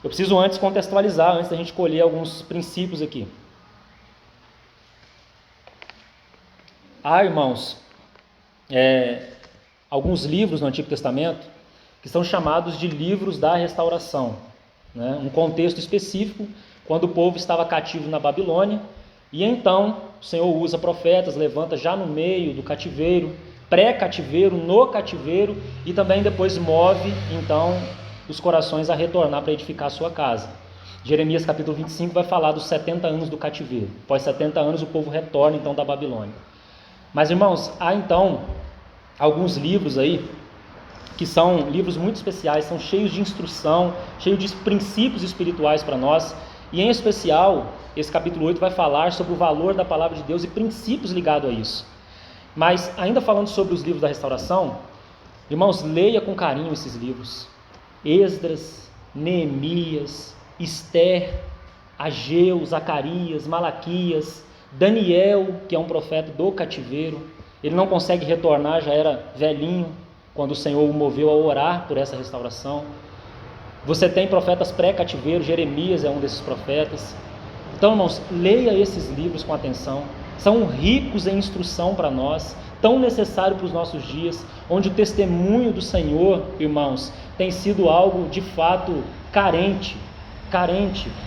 Eu preciso antes contextualizar, antes da gente colher alguns princípios aqui. Há, irmãos, alguns livros no Antigo Testamento que são chamados de livros da restauração, né? Um contexto específico, quando o povo estava cativo na Babilônia, e então o Senhor usa profetas, levanta já no meio do cativeiro, pré-cativeiro, no cativeiro, e também depois move então os corações a retornar para edificar a sua casa. Jeremias capítulo 25 vai falar dos 70 anos do cativeiro. Após 70 anos o povo retorna então da Babilônia. Mas, irmãos, há então alguns livros aí que são livros muito especiais, são cheios de instrução, cheios de princípios espirituais para nós, e em especial esse capítulo 8 vai falar sobre o valor da palavra de Deus e princípios ligados a isso. Mas ainda falando sobre os livros da restauração, irmãos, leia com carinho esses livros. Esdras, Neemias, Esther, Ageu, Zacarias, Malaquias, Daniel, que é um profeta do cativeiro. Ele não consegue retornar, já era velhinho quando o Senhor o moveu a orar por essa restauração. Você tem profetas pré-cativeiro, Jeremias é um desses profetas. Então, irmãos, leia esses livros com atenção. São ricos em instrução para nós, tão necessário para os nossos dias, onde o testemunho do Senhor, irmãos, tem sido algo de fato carente.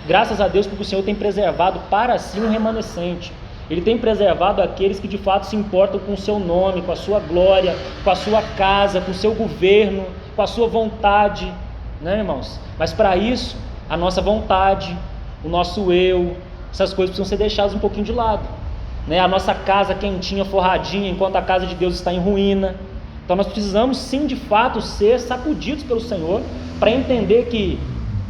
Graças a Deus porque o Senhor tem preservado para si um remanescente. Ele tem preservado aqueles que de fato se importam com o seu nome, com a sua glória, com a sua casa, com o seu governo, com a sua vontade, né, irmãos? Mas para isso, a nossa vontade, o nosso eu, essas coisas precisam ser deixadas um pouquinho de lado, né? A nossa casa quentinha, forradinha, enquanto a casa de Deus está em ruína. Então nós precisamos sim de fato ser sacudidos pelo Senhor para entender que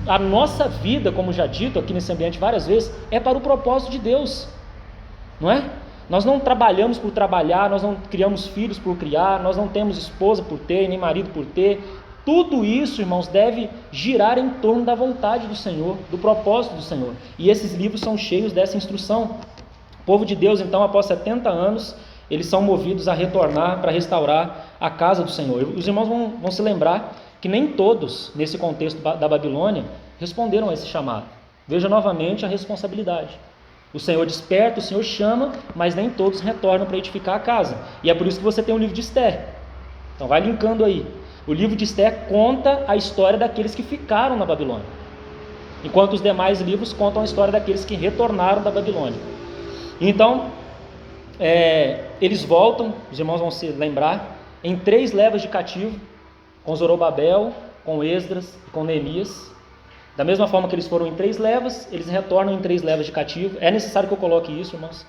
a nossa vida, como já dito aqui nesse ambiente várias vezes, é para o propósito de Deus, não é? Nós não trabalhamos por trabalhar, nós não criamos filhos por criar, nós não temos esposa por ter, nem marido por ter. Tudo isso, irmãos, deve girar em torno da vontade do Senhor, do propósito do Senhor. E esses livros são cheios dessa instrução. O povo de Deus, então, após 70 anos, eles são movidos a retornar para restaurar a casa do Senhor. Os irmãos vão se lembrar que nem todos, nesse contexto da Babilônia, responderam a esse chamado. Veja novamente a responsabilidade. O Senhor desperta, o Senhor chama, mas nem todos retornam para edificar a casa. E é por isso que você tem o livro de Esther. Então vai linkando aí. O livro de Esther conta a história daqueles que ficaram na Babilônia, enquanto os demais livros contam a história daqueles que retornaram da Babilônia. Então, eles voltam, os irmãos vão se lembrar, em 3 levas de cativo, com Zorobabel, com Esdras e com Neemias. Da mesma forma que eles foram em 3 levas, eles retornam em 3 levas de cativo. É necessário que eu coloque isso, irmãos.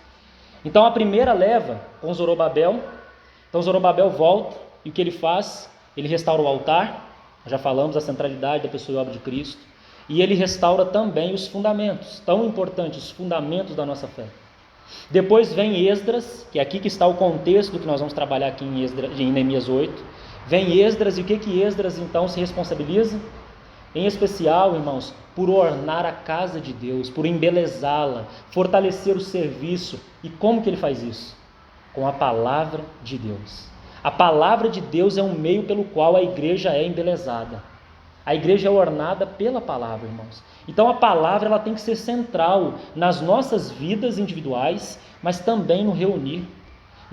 Então a primeira leva, com Zorobabel, então Zorobabel volta, e o que ele faz? Ele restaura o altar, já falamos da centralidade da pessoa e obra de Cristo, e ele restaura também os fundamentos, tão importantes, os fundamentos da nossa fé. Depois vem Esdras, que é aqui que está o contexto do que nós vamos trabalhar aqui em Neemias 8. Vem Esdras, e o que Esdras então se responsabiliza? Em especial, irmãos, por ornar a casa de Deus, por embelezá-la, fortalecer o serviço. E como que ele faz isso? Com a palavra de Deus. A palavra de Deus é um meio pelo qual a igreja é embelezada. A igreja é ornada pela palavra, irmãos. Então a palavra ela tem que ser central nas nossas vidas individuais, mas também no reunir.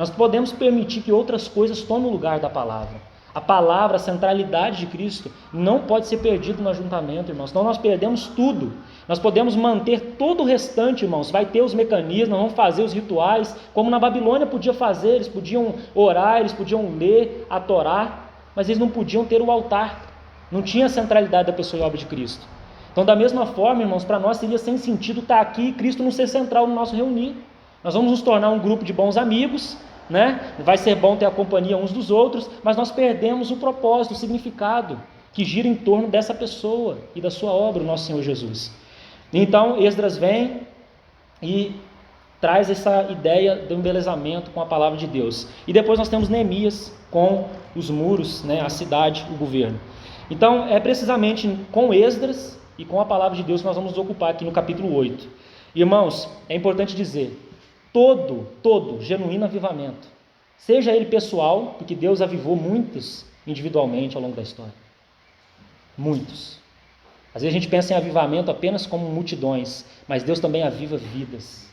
Nós podemos permitir que outras coisas tomem o lugar da palavra. A palavra, a centralidade de Cristo não pode ser perdida no ajuntamento, irmãos. Senão nós perdemos tudo. Nós podemos manter todo o restante, irmãos. Vai ter os mecanismos, nós vamos fazer os rituais, como na Babilônia podia fazer. Eles podiam orar, eles podiam ler a Torá, mas eles não podiam ter o altar. Não tinha a centralidade da pessoa e obra de Cristo. Então, da mesma forma, irmãos, para nós seria sem sentido estar aqui e Cristo não ser central no nosso reunir. Nós vamos nos tornar um grupo de bons amigos, né? Vai ser bom ter a companhia uns dos outros, mas nós perdemos o propósito, o significado que gira em torno dessa pessoa e da sua obra, o nosso Senhor Jesus. Então, Esdras vem e traz essa ideia do embelezamento com a palavra de Deus. E depois nós temos Neemias com os muros, né? A cidade, o governo. Então, é precisamente com Esdras e com a palavra de Deus que nós vamos nos ocupar aqui no capítulo 8. Irmãos, é importante dizer, todo genuíno avivamento, seja ele pessoal, porque Deus avivou muitos individualmente ao longo da história, muitos. Às vezes a gente pensa em avivamento apenas como multidões, mas Deus também aviva vidas,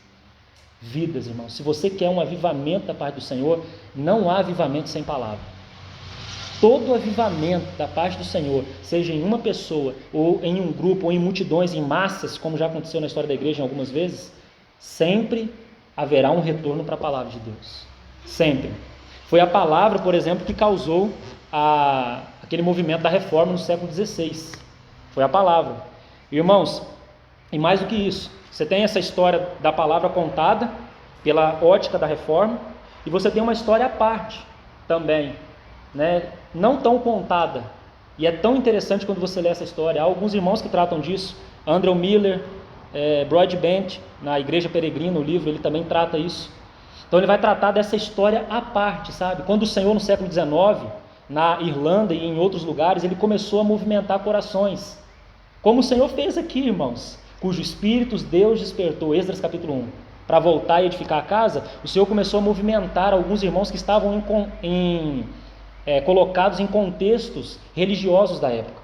irmãos. Se você quer um avivamento da parte do Senhor, não há avivamento sem palavra. Todo avivamento da parte do Senhor, seja em uma pessoa, ou em um grupo, ou em multidões, em massas, como já aconteceu na história da igreja algumas vezes, sempre haverá um retorno para a palavra de Deus. Sempre. Foi a palavra, por exemplo, que causou aquele movimento da reforma no século XVI. Foi a palavra. Irmãos, e mais do que isso, você tem essa história da palavra contada pela ótica da reforma, e você tem uma história à parte também, né? Não tão contada, e é tão interessante quando você lê essa história. Há alguns irmãos que tratam disso, Andrew Miller, Broadbent, na Igreja Peregrina, o livro, ele também trata isso. Então ele vai tratar dessa história à parte, sabe? Quando o Senhor no século XIX, na Irlanda e em outros lugares, ele começou a movimentar corações, como o Senhor fez aqui, irmãos, cujo espíritos Deus despertou, Esdras capítulo 1, para voltar e edificar a casa. O Senhor começou a movimentar alguns irmãos que estavam colocados em contextos religiosos da época.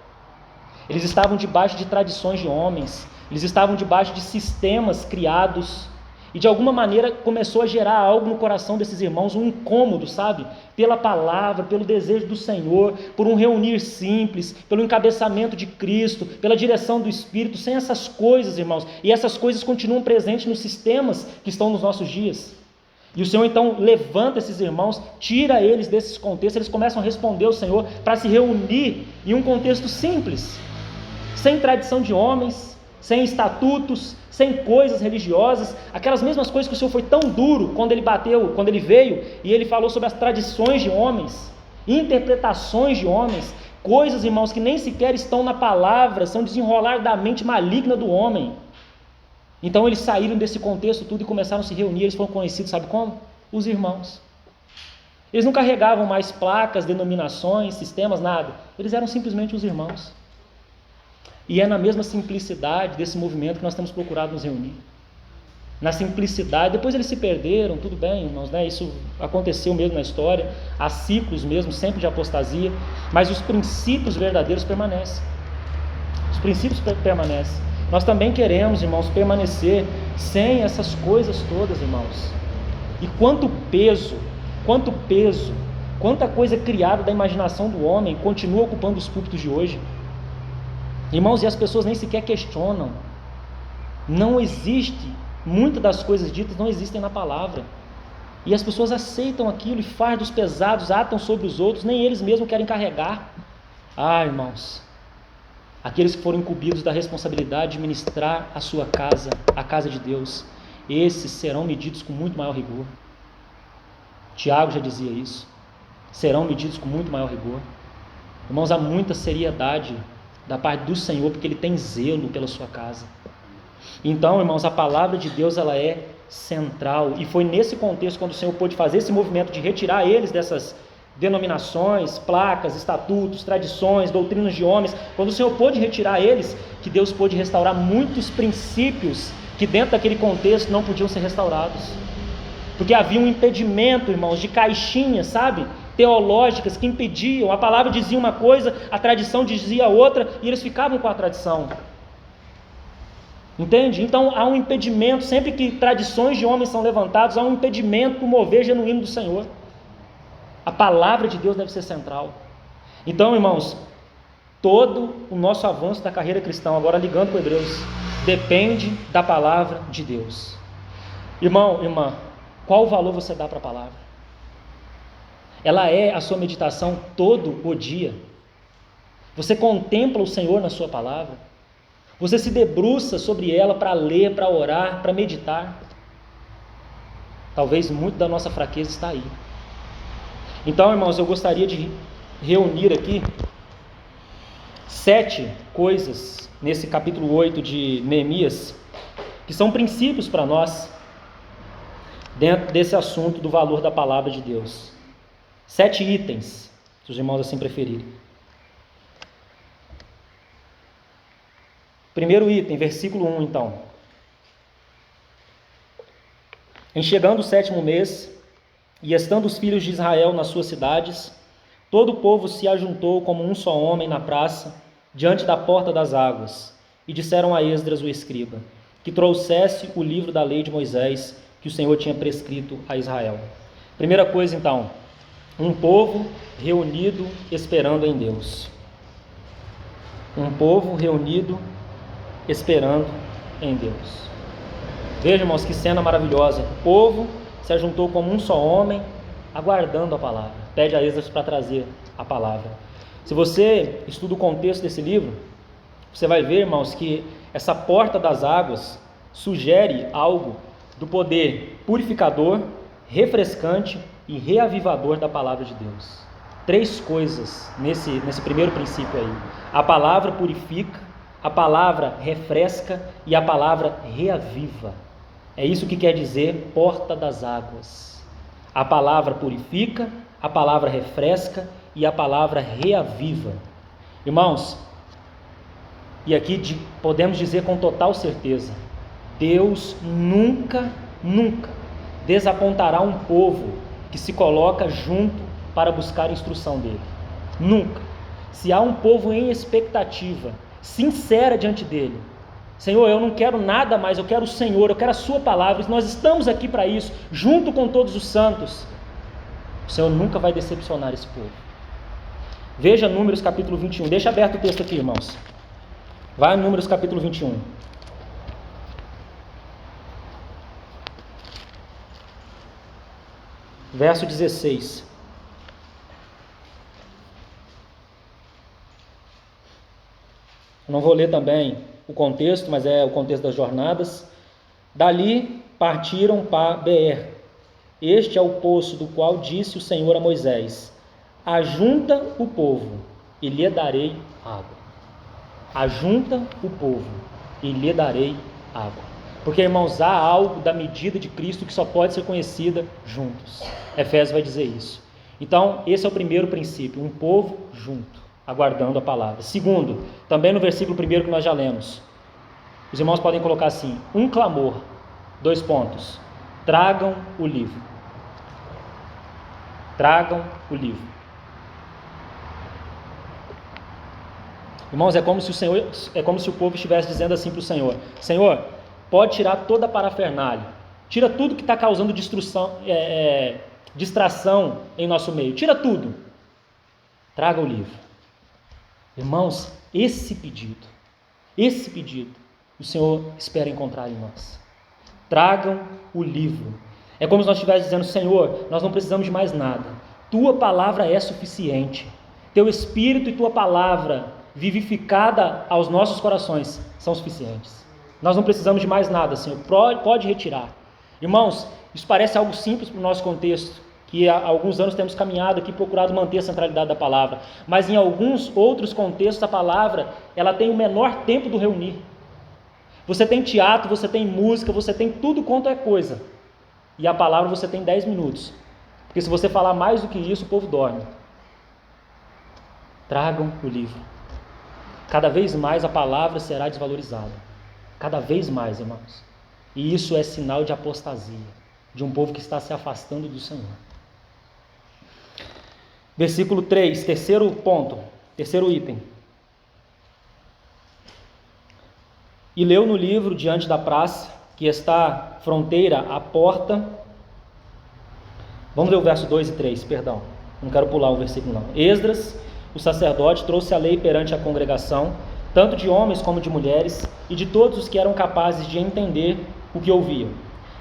Eles estavam debaixo de tradições de homens, eles estavam debaixo de sistemas criados, e de alguma maneira começou a gerar algo no coração desses irmãos, um incômodo, sabe? Pela palavra, pelo desejo do Senhor, por um reunir simples, pelo encabeçamento de Cristo, pela direção do Espírito. Sem essas coisas, irmãos, e essas coisas continuam presentes nos sistemas que estão nos nossos dias. E o Senhor então levanta esses irmãos, tira eles desses contextos, eles começam a responder ao Senhor para se reunir em um contexto simples, sem tradição de homens, sem estatutos, sem coisas religiosas, aquelas mesmas coisas que o Senhor foi tão duro quando ele veio e ele falou sobre as tradições de homens, interpretações de homens, coisas, irmãos, que nem sequer estão na palavra, são desenrolar da mente maligna do homem. Então eles saíram desse contexto tudo e começaram a se reunir. Eles foram conhecidos, sabe como? Os irmãos. Eles não carregavam mais placas, denominações, sistemas, nada. Eles eram simplesmente os irmãos. E é na mesma simplicidade desse movimento que nós temos procurado nos reunir. Na simplicidade, depois eles se perderam, tudo bem, irmãos, né? Isso aconteceu mesmo na história, há ciclos mesmo, sempre de apostasia, mas os princípios verdadeiros permanecem. Os princípios permanecem. Nós também queremos, irmãos, permanecer sem essas coisas todas, irmãos. E quanto peso, quanta coisa criada da imaginação do homem continua ocupando os púlpitos de hoje. Irmãos, e as pessoas nem sequer questionam. Não existe, muitas das coisas ditas não existem na palavra. E as pessoas aceitam aquilo e fardos pesados atam sobre os outros, nem eles mesmos querem carregar. Ah, irmãos, aqueles que foram incumbidos da responsabilidade de ministrar a sua casa, a casa de Deus, esses serão medidos com muito maior rigor. Tiago já dizia isso. Serão medidos com muito maior rigor. Irmãos, há muita seriedade da parte do Senhor, porque Ele tem zelo pela sua casa. Então, irmãos, a palavra de Deus, ela é central, e foi nesse contexto, quando o Senhor pôde fazer esse movimento de retirar eles dessas denominações, placas, estatutos, tradições, doutrinas de homens, quando o Senhor pôde retirar eles, que Deus pôde restaurar muitos princípios que dentro daquele contexto não podiam ser restaurados, porque havia um impedimento, irmãos, de caixinhas, sabe, teológicas, que impediam. A palavra dizia uma coisa, a tradição dizia outra, e eles ficavam com a tradição. Entende? Então há um impedimento, sempre que tradições de homens são levantadas, há um impedimento para o mover genuíno do Senhor. A palavra de Deus deve ser central. Então, irmãos, todo o nosso avanço da carreira cristã, agora ligando com Hebreus, depende da palavra de Deus. Irmão, irmã, qual valor você dá para a palavra? Ela é a sua meditação todo o dia? Você contempla o Senhor na sua palavra? Você se debruça sobre ela para ler, para orar, para meditar? Talvez muito da nossa fraqueza está aí. Então, irmãos, eu gostaria de reunir aqui 7 coisas nesse capítulo 8 de Neemias, que são princípios para nós, dentro desse assunto do valor da palavra de Deus. 7 itens, se os irmãos assim preferirem. Primeiro item, versículo 1 então. Em chegando o 7º mês, e estando os filhos de Israel nas suas cidades, todo o povo se ajuntou como um só homem na praça, diante da porta das águas, e disseram a Esdras o escriba, que trouxesse o livro da lei de Moisés, que o Senhor tinha prescrito a Israel. Primeira coisa então, um povo reunido esperando em Deus. Um povo reunido esperando em Deus. Veja, irmãos, que cena maravilhosa. O povo se ajuntou como um só homem, aguardando a palavra. Pede a Esdras para trazer a palavra. Se você estuda o contexto desse livro, você vai ver, irmãos, que essa porta das águas sugere algo do poder purificador, refrescante e reavivador da palavra de Deus. 3 coisas nesse primeiro princípio aí. A palavra purifica, a palavra refresca e a palavra reaviva. É isso que quer dizer porta das águas. A palavra purifica, a palavra refresca e a palavra reaviva. Irmãos, e aqui podemos dizer com total certeza, Deus nunca desapontará um povo que se coloca junto para buscar a instrução dele. Nunca. Se há um povo em expectativa sincera diante dele, Senhor, eu não quero nada mais, eu quero o Senhor, eu quero a sua palavra, nós estamos aqui para isso, junto com todos os santos, o Senhor nunca vai decepcionar esse povo. Veja Números capítulo 21, deixa aberto o texto aqui, irmãos. Vai em Números capítulo 21. Verso 16. Não vou ler também o contexto, mas é o contexto das jornadas. Dali partiram para Beer. Este é o poço do qual disse o Senhor a Moisés: ajunta o povo e lhe darei água. Ajunta o povo e lhe darei água. Porque, irmãos, há algo da medida de Cristo que só pode ser conhecida juntos. Efésios vai dizer isso. Então, esse é o primeiro princípio, um povo junto, aguardando a palavra. Segundo, também no versículo 1 que nós já lemos, os irmãos podem colocar assim, um clamor, 2 pontos, tragam o livro. Tragam o livro. Irmãos, é como se o povo estivesse dizendo assim para o Senhor: Senhor, pode tirar toda a parafernália, tira tudo que está causando distração em nosso meio, tira tudo, traga o livro. Irmãos, esse pedido, o Senhor espera encontrar em nós. Tragam o livro. É como se nós estivéssemos dizendo: Senhor, nós não precisamos de mais nada, tua palavra é suficiente, teu Espírito e tua palavra vivificada aos nossos corações são suficientes. Nós não precisamos de mais nada, Senhor, pode retirar. Irmãos, isso parece algo simples para o nosso contexto, que há alguns anos temos caminhado aqui, procurado manter a centralidade da palavra, mas em alguns outros contextos a palavra, ela tem o menor tempo do reunir. Você tem teatro, você tem música, você tem tudo quanto é coisa, e a palavra você tem 10 minutos, porque se você falar mais do que isso, o povo dorme. Tragam o livro. Cada vez mais a palavra será desvalorizada, cada vez mais, irmãos, e isso é sinal de apostasia, de um povo que está se afastando do Senhor. Versículo 3, terceiro ponto, terceiro item. E leu no livro diante da praça, que está fronteira à porta. Vamos ler o verso 2 e 3, perdão. Não quero pular o versículo não. Esdras, o sacerdote, trouxe a lei perante a congregação, tanto de homens como de mulheres, e de todos os que eram capazes de entender o que ouviam.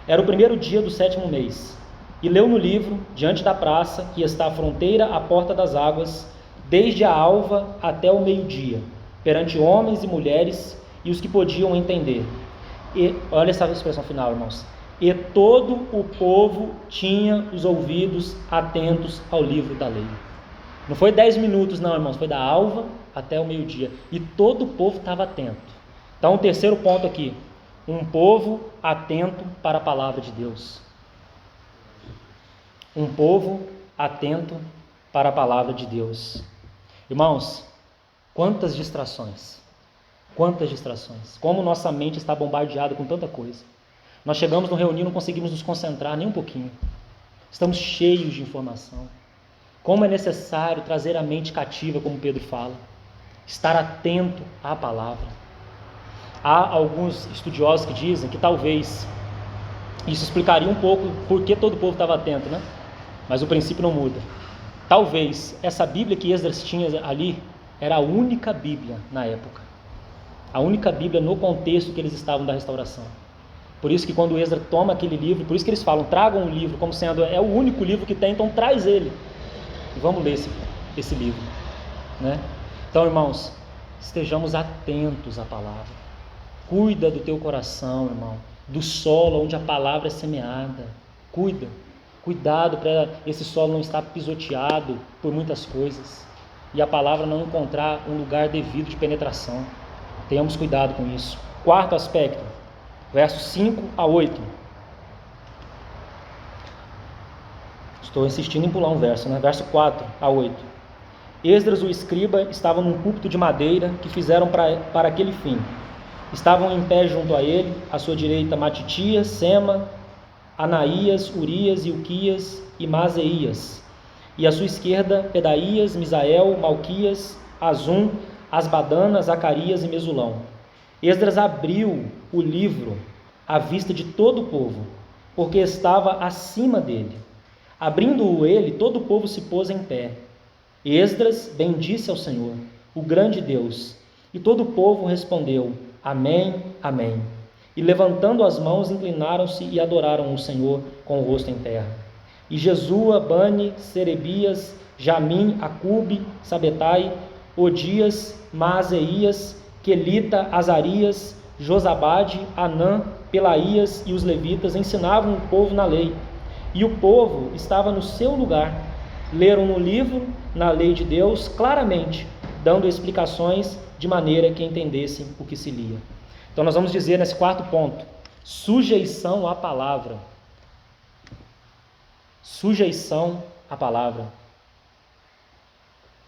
Era o primeiro dia do 7º mês. E leu no livro, diante da praça, que está à fronteira à porta das águas, desde a alva até o meio-dia, perante homens e mulheres e os que podiam entender. E olha essa expressão final, irmãos. E todo o povo tinha os ouvidos atentos ao livro da lei. Não foi 10 minutos não, irmãos, foi da alva até o meio-dia. E todo o povo estava atento. Então, o terceiro ponto aqui, um povo atento para a palavra de Deus. Um povo atento para a palavra de Deus. Irmãos, quantas distrações, como nossa mente está bombardeada com tanta coisa. Nós chegamos no reunião e não conseguimos nos concentrar nem um pouquinho, estamos cheios de informação. Como é necessário trazer a mente cativa, como Pedro fala, estar atento à palavra. Há alguns estudiosos que dizem que talvez isso explicaria um pouco por que todo o povo estava atento, né? Mas o princípio não muda. Talvez essa Bíblia que Esdras tinha ali era a única Bíblia na época. A única Bíblia no contexto que eles estavam da restauração. Por isso que quando Esdras toma aquele livro, por isso que eles falam, tragam o livro, como sendo, é o único livro que tem, então traz ele. E vamos ler esse livro, né? Então, irmãos, estejamos atentos à palavra. Cuida do teu coração, irmão, do solo onde a palavra é semeada. Cuidado para esse solo não estar pisoteado por muitas coisas e a palavra não encontrar um lugar devido de penetração. Tenhamos cuidado com isso. Quarto aspecto, versos 5 a 8. Estou insistindo em pular um verso, né? Verso 4 a 8. Esdras, o escriba, estava num púlpito de madeira que fizeram para aquele fim. Estavam em pé junto a ele, à sua direita Matitias, Sema, Anaías, Urias, Ilquias e Maaseias, e à sua esquerda Pedaías, Misael, Malquias, Azum, Asbadana, Zacarias e Mesulão. Esdras abriu o livro à vista de todo o povo, porque estava acima dele. Abrindo-o ele, todo o povo se pôs em pé. Esdras bendisse ao Senhor, o grande Deus, e todo o povo respondeu, Amém, Amém. E levantando as mãos, inclinaram-se e adoraram o Senhor com o rosto em terra. E Jesua, Bani, Serebias, Jamim, Acube, Sabetai, Odias, Maaseias, Quelita, Azarias, Josabade, Anã, Pelaías e os levitas ensinavam o povo na lei. E o povo estava no seu lugar. Leram no livro, na lei de Deus, claramente, dando explicações de maneira que entendessem o que se lia. Então nós vamos dizer nesse quarto ponto, sujeição à palavra. Sujeição à palavra.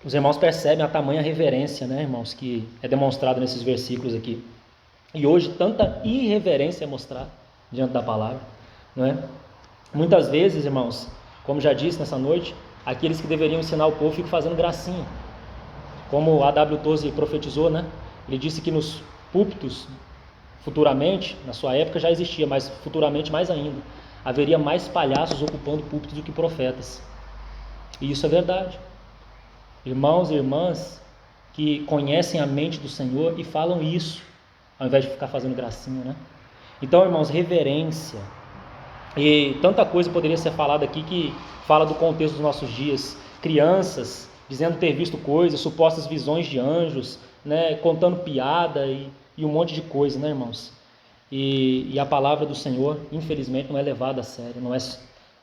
Os irmãos percebem a tamanha reverência, né, irmãos, que é demonstrado nesses versículos aqui. E hoje tanta irreverência é mostrada diante da palavra, não é? Muitas vezes, irmãos, como já disse nessa noite, aqueles que deveriam ensinar o povo ficam fazendo gracinha. Como a W. Tozer profetizou, né? Ele disse que nos púlpitos, futuramente, na sua época já existia, mas futuramente mais ainda, haveria mais palhaços ocupando púlpitos do que profetas. E isso é verdade. Irmãos e irmãs que conhecem a mente do Senhor e falam isso, ao invés de ficar fazendo gracinha, né? Então, irmãos, reverência. E tanta coisa poderia ser falada aqui que fala do contexto dos nossos dias. Crianças dizendo ter visto coisas, supostas visões de anjos, né? Contando piada e um monte de coisa, né, irmãos? E a palavra do Senhor, infelizmente, não é levada a sério.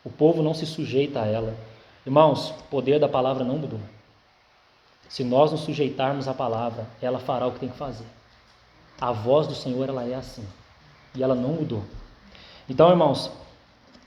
O povo não se sujeita a ela. Irmãos, o poder da palavra não mudou. Se nós nos sujeitarmos à palavra, ela fará o que tem que fazer. A voz do Senhor, ela é assim. E ela não mudou. Então, irmãos,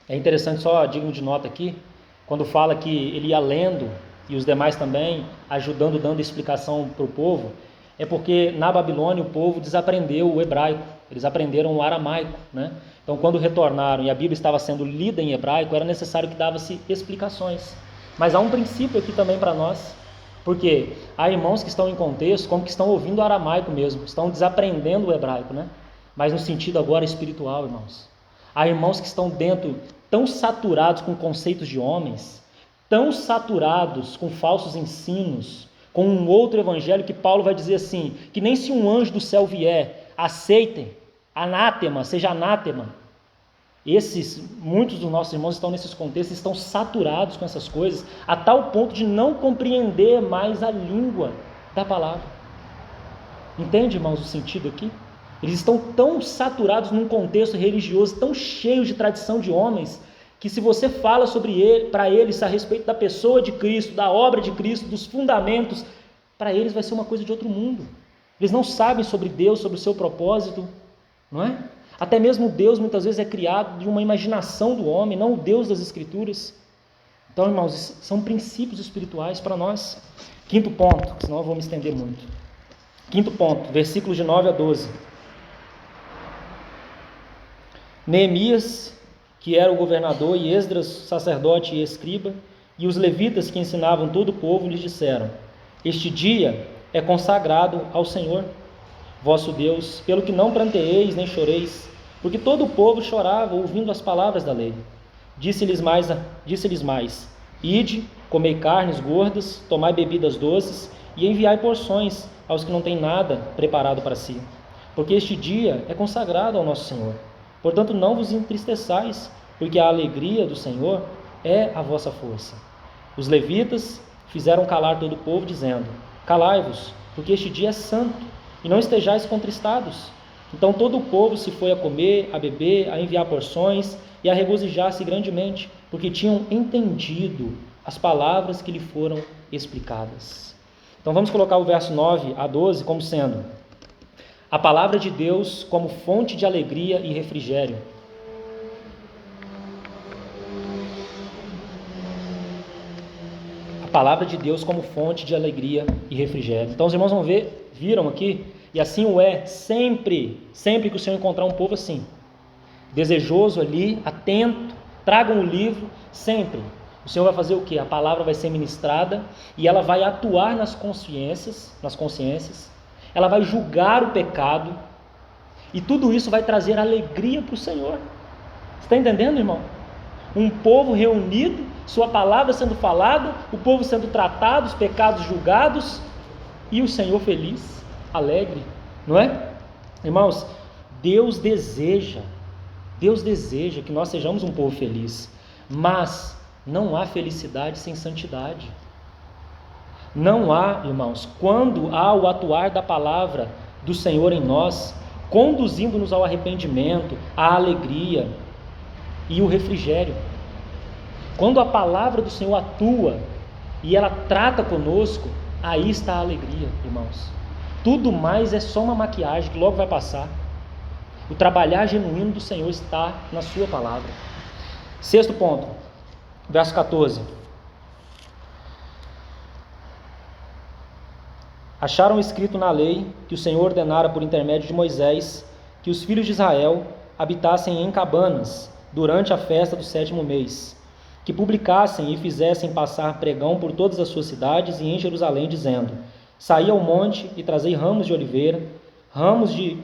é interessante, só digno de nota aqui, quando fala que ele ia lendo, e os demais também, ajudando, dando explicação para o povo, é porque na Babilônia o povo desaprendeu o hebraico, eles aprenderam o aramaico, né? Então, quando retornaram e a Bíblia estava sendo lida em hebraico, era necessário que dava-se explicações. Mas há um princípio aqui também para nós, porque há irmãos que estão em contexto, como que estão ouvindo o aramaico mesmo, estão desaprendendo o hebraico, né? mas no sentido agora espiritual, irmãos. Há irmãos que estão dentro, tão saturados com conceitos de homens, tão saturados com falsos ensinos, com um outro evangelho que Paulo vai dizer assim, que nem se um anjo do céu vier, aceitem, anátema, seja anátema. Muitos dos nossos irmãos estão nesses contextos, estão saturados com essas coisas, a tal ponto de não compreender mais a língua da palavra. Entende, irmãos, o sentido aqui? Eles estão tão saturados num contexto religioso, tão cheio de tradição de homens, que se você fala para eles a respeito da pessoa de Cristo, da obra de Cristo, dos fundamentos, para eles vai ser uma coisa de outro mundo. Eles não sabem sobre Deus, sobre o seu propósito, não é? Até mesmo Deus muitas vezes é criado de uma imaginação do homem, não o Deus das Escrituras. Então, irmãos, são princípios espirituais para nós. Quinto ponto, senão eu vou me estender muito. Quinto ponto, versículos de 9 a 12. Neemias, que era o governador, e Esdras, sacerdote e escriba, e os levitas que ensinavam todo o povo, lhes disseram: este dia é consagrado ao Senhor, vosso Deus, pelo que não pranteeis nem choreis, porque todo o povo chorava ouvindo as palavras da lei. Disse-lhes mais: ide, comei carnes gordas, tomai bebidas doces, e enviai porções aos que não têm nada preparado para si, porque este dia é consagrado ao nosso Senhor. Portanto, não vos entristeçais, porque a alegria do Senhor é a vossa força. Os levitas fizeram calar todo o povo, dizendo: calai-vos, porque este dia é santo, e não estejais contristados. Então todo o povo se foi a comer, a beber, a enviar porções e a regozijar-se grandemente, porque tinham entendido as palavras que lhe foram explicadas. Então vamos colocar o verso 9 a 12 como sendo a palavra de Deus como fonte de alegria e refrigério. A palavra de Deus como fonte de alegria e refrigério. Então os irmãos viram aqui, e assim o é sempre que o Senhor encontrar um povo assim, desejoso ali, atento, tragam o livro, sempre. O Senhor vai fazer o quê? A palavra vai ser ministrada e ela vai atuar nas consciências, ela vai julgar o pecado, e tudo isso vai trazer alegria para o Senhor. Você está entendendo, irmão? Um povo reunido, sua palavra sendo falada, o povo sendo tratado, os pecados julgados, e o Senhor feliz, alegre, não é? Irmãos, Deus deseja que nós sejamos um povo feliz, mas não há felicidade sem santidade. Não há, irmãos, quando há o atuar da palavra do Senhor em nós, conduzindo-nos ao arrependimento, à alegria e o refrigério. Quando a palavra do Senhor atua e ela trata conosco, aí está a alegria, irmãos. Tudo mais é só uma maquiagem que logo vai passar. O trabalhar genuíno do Senhor está na sua palavra. Sexto ponto, verso 14. Acharam escrito na lei que o Senhor ordenara por intermédio de Moisés que os filhos de Israel habitassem em cabanas durante a festa do 7º mês, que publicassem e fizessem passar pregão por todas as suas cidades e em Jerusalém, dizendo: saí ao monte e trazei ramos de oliveira, ramos de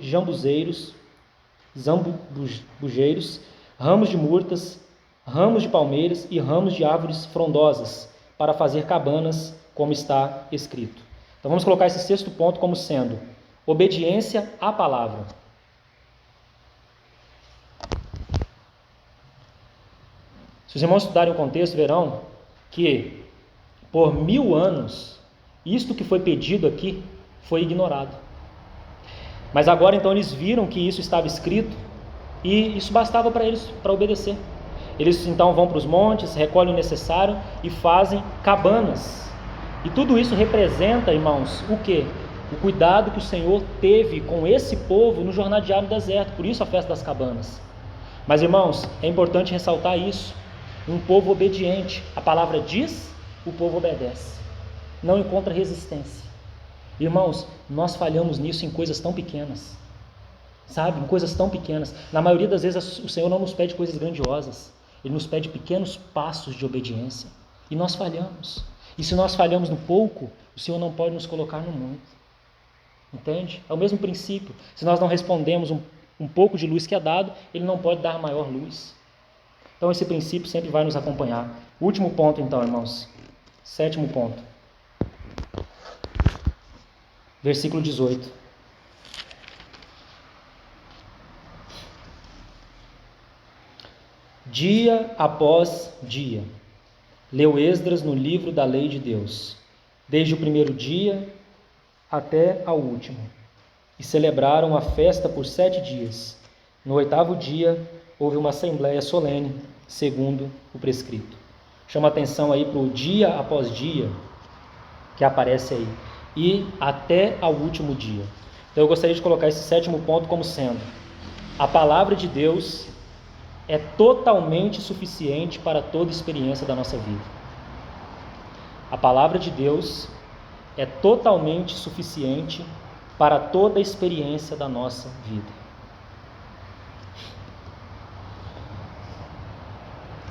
zambujeiros, ramos de murtas, ramos de palmeiras e ramos de árvores frondosas, para fazer cabanas, como está escrito. Então vamos colocar esse sexto ponto como sendo obediência à palavra. Se os irmãos estudarem o contexto, verão que por 1000 anos, isto que foi pedido aqui foi ignorado. Mas agora então eles viram que isso estava escrito e isso bastava para eles, para obedecer. Eles então vão para os montes, recolhem o necessário e fazem cabanas. E tudo isso representa, irmãos, o quê? O cuidado que o Senhor teve com esse povo no jornadear no deserto, por isso a festa das cabanas. Mas, irmãos, é importante ressaltar isso. Um povo obediente, a palavra diz, o povo obedece, não encontra resistência. Irmãos, nós falhamos nisso em coisas tão pequenas, sabe? Em coisas tão pequenas. Na maioria das vezes o Senhor não nos pede coisas grandiosas, Ele nos pede pequenos passos de obediência, e nós falhamos. E se nós falhamos no pouco, o Senhor não pode nos colocar no muito. Entende? É o mesmo princípio. Se nós não respondemos um pouco de luz que é dado, ele não pode dar maior luz. Então esse princípio sempre vai nos acompanhar. Último ponto então, irmãos. 7º ponto. Versículo 18. Dia após dia, leu Esdras no livro da lei de Deus, desde o primeiro dia até ao último, e celebraram a festa por 7 dias. No 8º dia, houve uma assembleia solene, segundo o prescrito. Chama atenção aí para o dia após dia, que aparece aí, e até ao último dia. Então eu gostaria de colocar esse 7º ponto como sendo: a palavra de Deus é totalmente suficiente para toda experiência da nossa vida. A palavra de Deus é totalmente suficiente para toda experiência da nossa vida.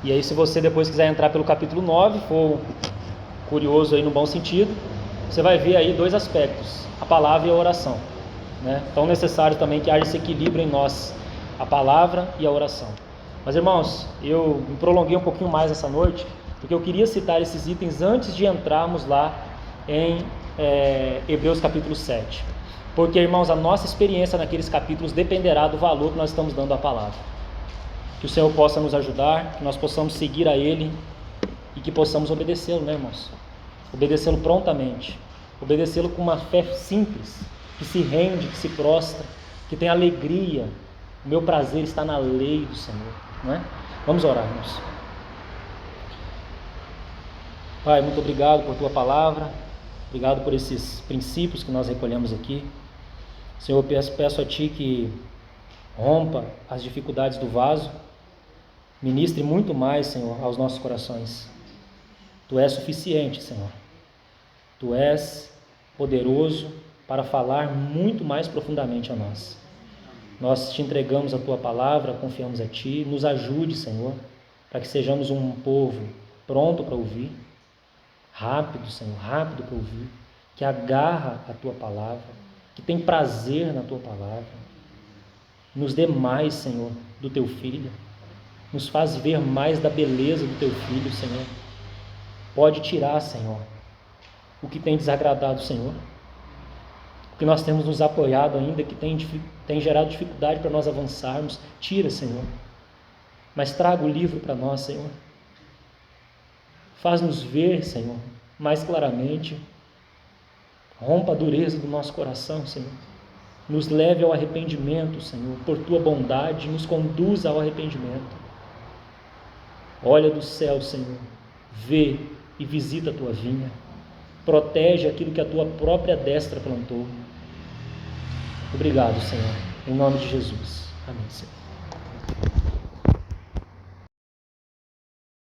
E aí, se você depois quiser entrar pelo capítulo 9, for curioso aí no bom sentido, você vai ver aí 2 aspectos: a palavra e a oração, né? Tão necessário também que haja esse equilíbrio em nós, a palavra e a oração. Mas, irmãos, eu me prolonguei um pouquinho mais essa noite, porque eu queria citar esses itens antes de entrarmos lá em Hebreus capítulo 7. Porque, irmãos, a nossa experiência naqueles capítulos dependerá do valor que nós estamos dando à palavra. Que o Senhor possa nos ajudar, que nós possamos seguir a Ele e que possamos obedecê-lo, né, irmãos? Obedecê-lo prontamente, obedecê-lo com uma fé simples, que se rende, que se prostra, que tem alegria. O meu prazer está na lei do Senhor, não é? Vamos orar, irmãos. Pai, muito obrigado por Tua palavra, obrigado por esses princípios que nós recolhemos aqui. Senhor, peço a Ti que rompa as dificuldades do vaso, ministre muito mais, Senhor, aos nossos corações. Tu és suficiente, Senhor. Tu és poderoso para falar muito mais profundamente a nós. Nós te entregamos a Tua palavra, confiamos a Ti. Nos ajude, Senhor, para que sejamos um povo pronto para ouvir, rápido, Senhor, rápido para ouvir, que agarra a Tua palavra, que tem prazer na Tua palavra. Nos dê mais, Senhor, do Teu Filho. Nos faz ver mais da beleza do Teu Filho, Senhor. Pode tirar, Senhor, o que tem desagradado o Senhor, o que nós temos nos apoiado ainda, que tem gerado dificuldade para nós avançarmos. Tira, Senhor, mas traga o livro para nós, Senhor. Faz-nos ver, Senhor, mais claramente. Rompa a dureza do nosso coração, Senhor. Nos leve ao arrependimento, Senhor, por Tua bondade, nos conduza ao arrependimento. Olha do céu, Senhor, vê e visita a Tua vinha. Protege aquilo que a Tua própria destra plantou. Obrigado, Senhor, em nome de Jesus. Amém, Senhor.